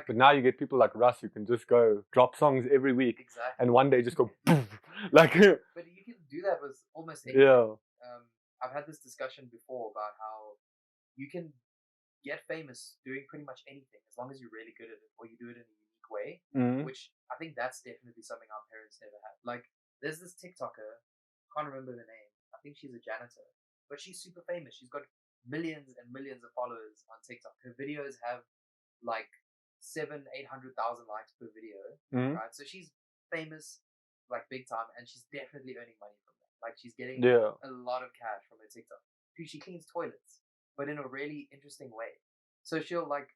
But now you get people like Russ who can just go drop songs every week, and one day just go poof, like. But you can do that with almost anything. Yeah. I've had this discussion before about how you can get famous doing pretty much anything as long as you're really good at it or you do it in a unique way. Which I think that's definitely something our parents never had. Like, there's this TikToker, can't remember the name. I think she's a janitor, but she's super famous. She's got millions and millions of followers on TikTok. Her videos have like 700,000-800,000 likes per video, right? So she's famous, like big time, and she's definitely earning money from that. Like she's getting a lot of cash from her TikTok. She cleans toilets, but in a really interesting way. So she'll like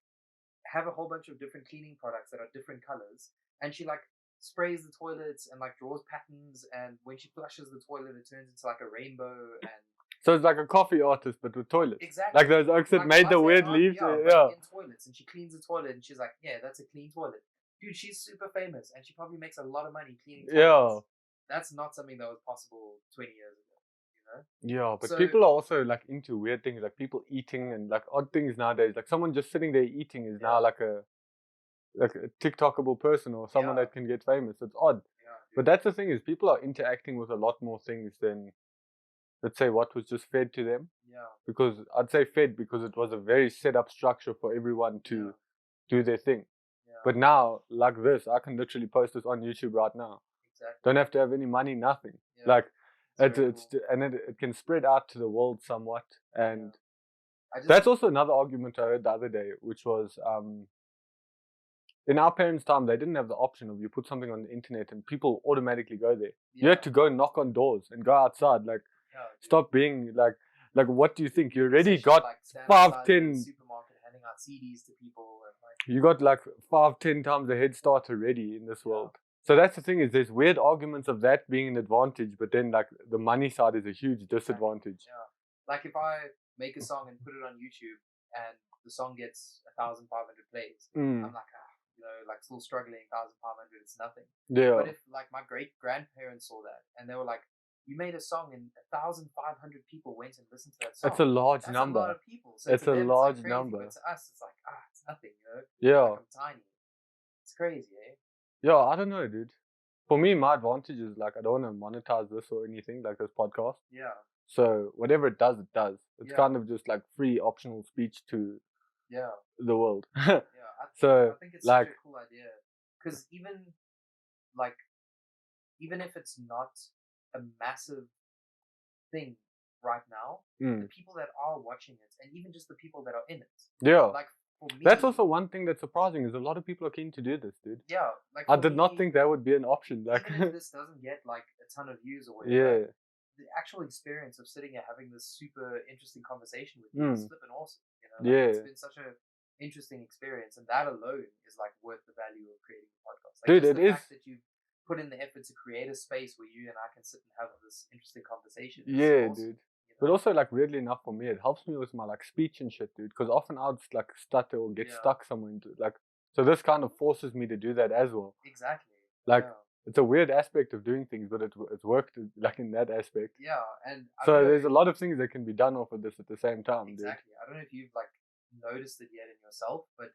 have a whole bunch of different cleaning products that are different colors, and she like sprays the toilets and like draws patterns, and when she flushes the toilet, it turns into like a rainbow. And so it's like a coffee artist, but with toilets. Exactly. Like those oaks that made the weird leaves. In toilets, and she cleans the toilet, and she's like, "Yeah, that's a clean toilet." Dude, she's super famous, and she probably makes a lot of money cleaning toilets. Yeah. That's not something that was possible 20 years ago, you know? Yeah, but people are also like into weird things, like people eating and like odd things nowadays. Like someone just sitting there eating is now like a TikTokable person or someone that can get famous. It's odd. Yeah, but that's the thing is people are interacting with a lot more things than, let's say, what was just fed to them. Yeah. Because I'd say fed because it was a very set up structure for everyone to do their thing. Yeah. But now, like this, I can literally post this on YouTube right now. Exactly. Don't have to have any money, nothing. Yeah. Like it can spread out to the world somewhat. And that's also another argument I heard the other day, which was in our parents' time, they didn't have the option of you put something on the internet and people automatically go there. Yeah. You had to go knock on doors and go outside. Like, stop being like, what do you think? You already got like 5-10 supermarket handing out CDs to people. And like, you got like 5-10 times a head start already in this world. So that's the thing is there's weird arguments of that being an advantage, but then like the money side is a huge disadvantage. Yeah. Like if I make a song and put it on YouTube and the song gets 1,500 plays, I'm like, like still struggling, 1,500, it's nothing. Yeah. But if like my great grandparents saw that and they were like, you made a song and 1,500 people went and listened to that song. That's a large number. That's a lot of people. So it's a large it's like crazy, number. But to us, it's like, it's nothing, Yeah. Like I'm tiny. It's crazy, eh? Yeah, I don't know, dude. For me, my advantage is like I don't want to monetize this or anything like this podcast. Yeah. So whatever it does, it does. It's kind of just like free optional speech to the world. I think it's such a cool idea. Because even if it's not a massive thing right now, the people that are watching it, and even just the people that are in it. Yeah. Like for me, that's also one thing that's surprising is a lot of people are keen to do this, dude. Yeah. Like I did not think that would be an option. Like even if this doesn't get like a ton of views or whatever. Yeah. The actual experience of sitting here having this super interesting conversation with you is flipping awesome. It's been such an interesting experience, and that alone is like worth the value of creating a podcast. Like, dude, just it the is. fact that you've put in the effort to create a space where you and I can sit and have this interesting conversation. Yeah, awesome, dude. But also, like, weirdly enough, for me, it helps me with my like speech and shit, dude. Because often I'll just like stutter or get stuck somewhere into like. So this kind of forces me to do that as well. Exactly. Like. It's a weird aspect of doing things, but it's worked like in that aspect. Yeah, and so there's a lot of things that can be done off of this at the same time. Exactly. Dude. I don't know if you've like noticed it yet in yourself, but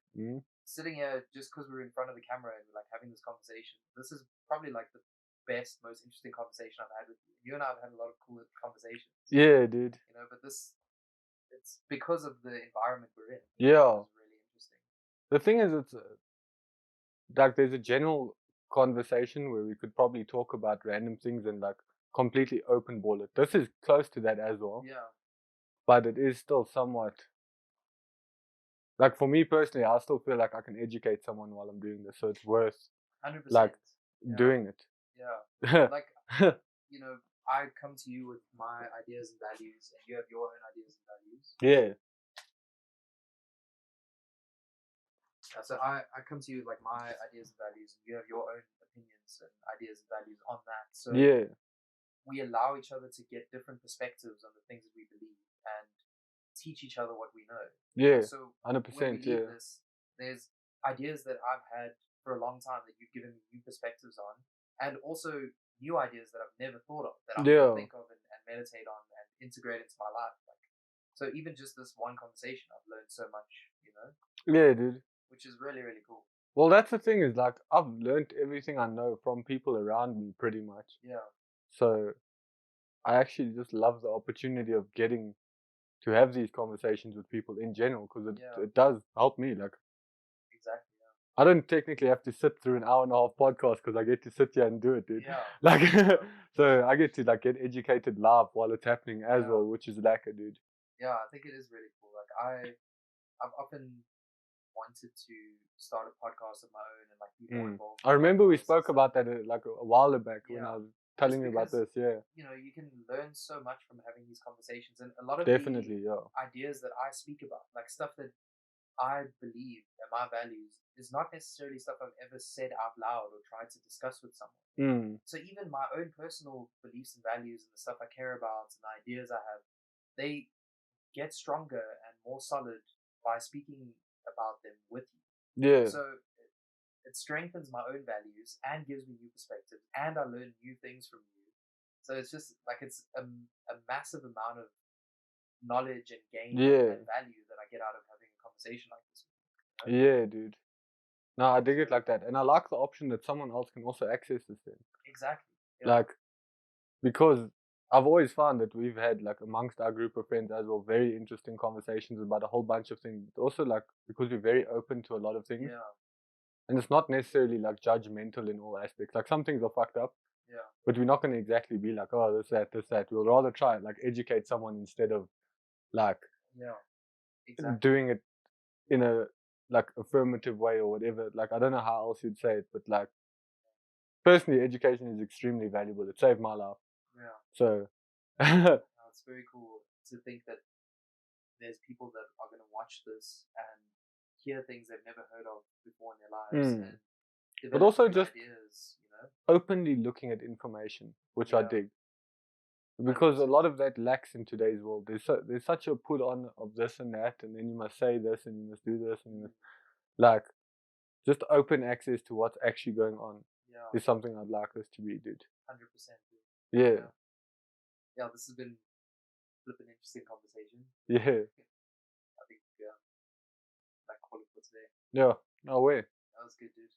sitting here just because we're in front of the camera and we're like having this conversation, this is probably like the best, most interesting conversation I've had with you. You and I have had a lot of cool conversations. Yeah, dude. But it's because of the environment we're in. Yeah. It's really interesting. The thing is, it's like there's a general conversation where we could probably talk about random things and like completely open ball it. This is close to that as well. Yeah. But it is still somewhat like for me personally, I still feel like I can educate someone while I'm doing this, so it's worth 100%. like doing it. Yeah. Like I come to you with my ideas and values, and you have your own ideas and values. Yeah. So I come to you like my ideas and values, and you have your own opinions and ideas and values on that. So Yeah. we allow each other to get different perspectives on the things that we believe and teach each other what we know. Yeah. So 100%. when we leave Yeah. this, there's ideas that I've had for a long time that you've given me new perspectives on, and also new ideas that I've never thought of that I'm going to think of and meditate on and integrate into my life. Like, so even just this one conversation, I've learned so much, you know? Yeah, dude. Which is really, really cool. Well, that's the thing is like I've learned everything I know from people around me pretty much. Yeah. So I actually just love the opportunity of getting to have these conversations with people in general because it does help me. Like, exactly. Yeah. I don't technically have to sit through an hour and a half podcast because I get to sit here and do it, dude. Yeah. Like, so I get to like get educated live while it's happening as well, which is lekker, dude. Yeah, I think it is really cool. Like I've often wanted to start a podcast of my own and like be more involved. I remember we spoke about that like a while back when I was telling you about this. Yeah. You know, you can learn so much from having these conversations, and a lot of Definitely, the ideas that I speak about, like stuff that I believe and my values, is not necessarily stuff I've ever said out loud or tried to discuss with someone. So even my own personal beliefs and values and the stuff I care about and the ideas I have, they get stronger and more solid by speaking about them with you. Yeah. So it strengthens my own values and gives me new perspectives, and I learn new things from you. So it's just like it's a massive amount of knowledge and gain and value that I get out of having a conversation like this. You know? Yeah, dude. No, I dig it like that, and I like the option that someone else can also access this thing. Exactly. Yeah. Like, because I've always found that we've had like amongst our group of friends as well very interesting conversations about a whole bunch of things. But also like because we're very open to a lot of things. Yeah. And it's not necessarily like judgmental in all aspects. Like some things are fucked up. Yeah. But we're not going to exactly be like, oh, this, that. We'll rather try like educate someone instead of like doing it in a like affirmative way or whatever. Like I don't know how else you'd say it, but like personally, education is extremely valuable. It saved my life. Yeah. So it's very cool to think that there's people that are going to watch this and hear things they've never heard of before in their lives, and but also just ideas, you know, openly looking at information, which I dig. Because 100%. A lot of that lacks in today's world. There's such a put on of this and that, and then you must say this and you must do this and you must like just open access to what's actually going on is something I'd like us to be, dude. 100%. Yeah. Yeah, this has been flipping interesting conversation. Yeah. I think that call it for today. Yeah. No way. That was good, dude.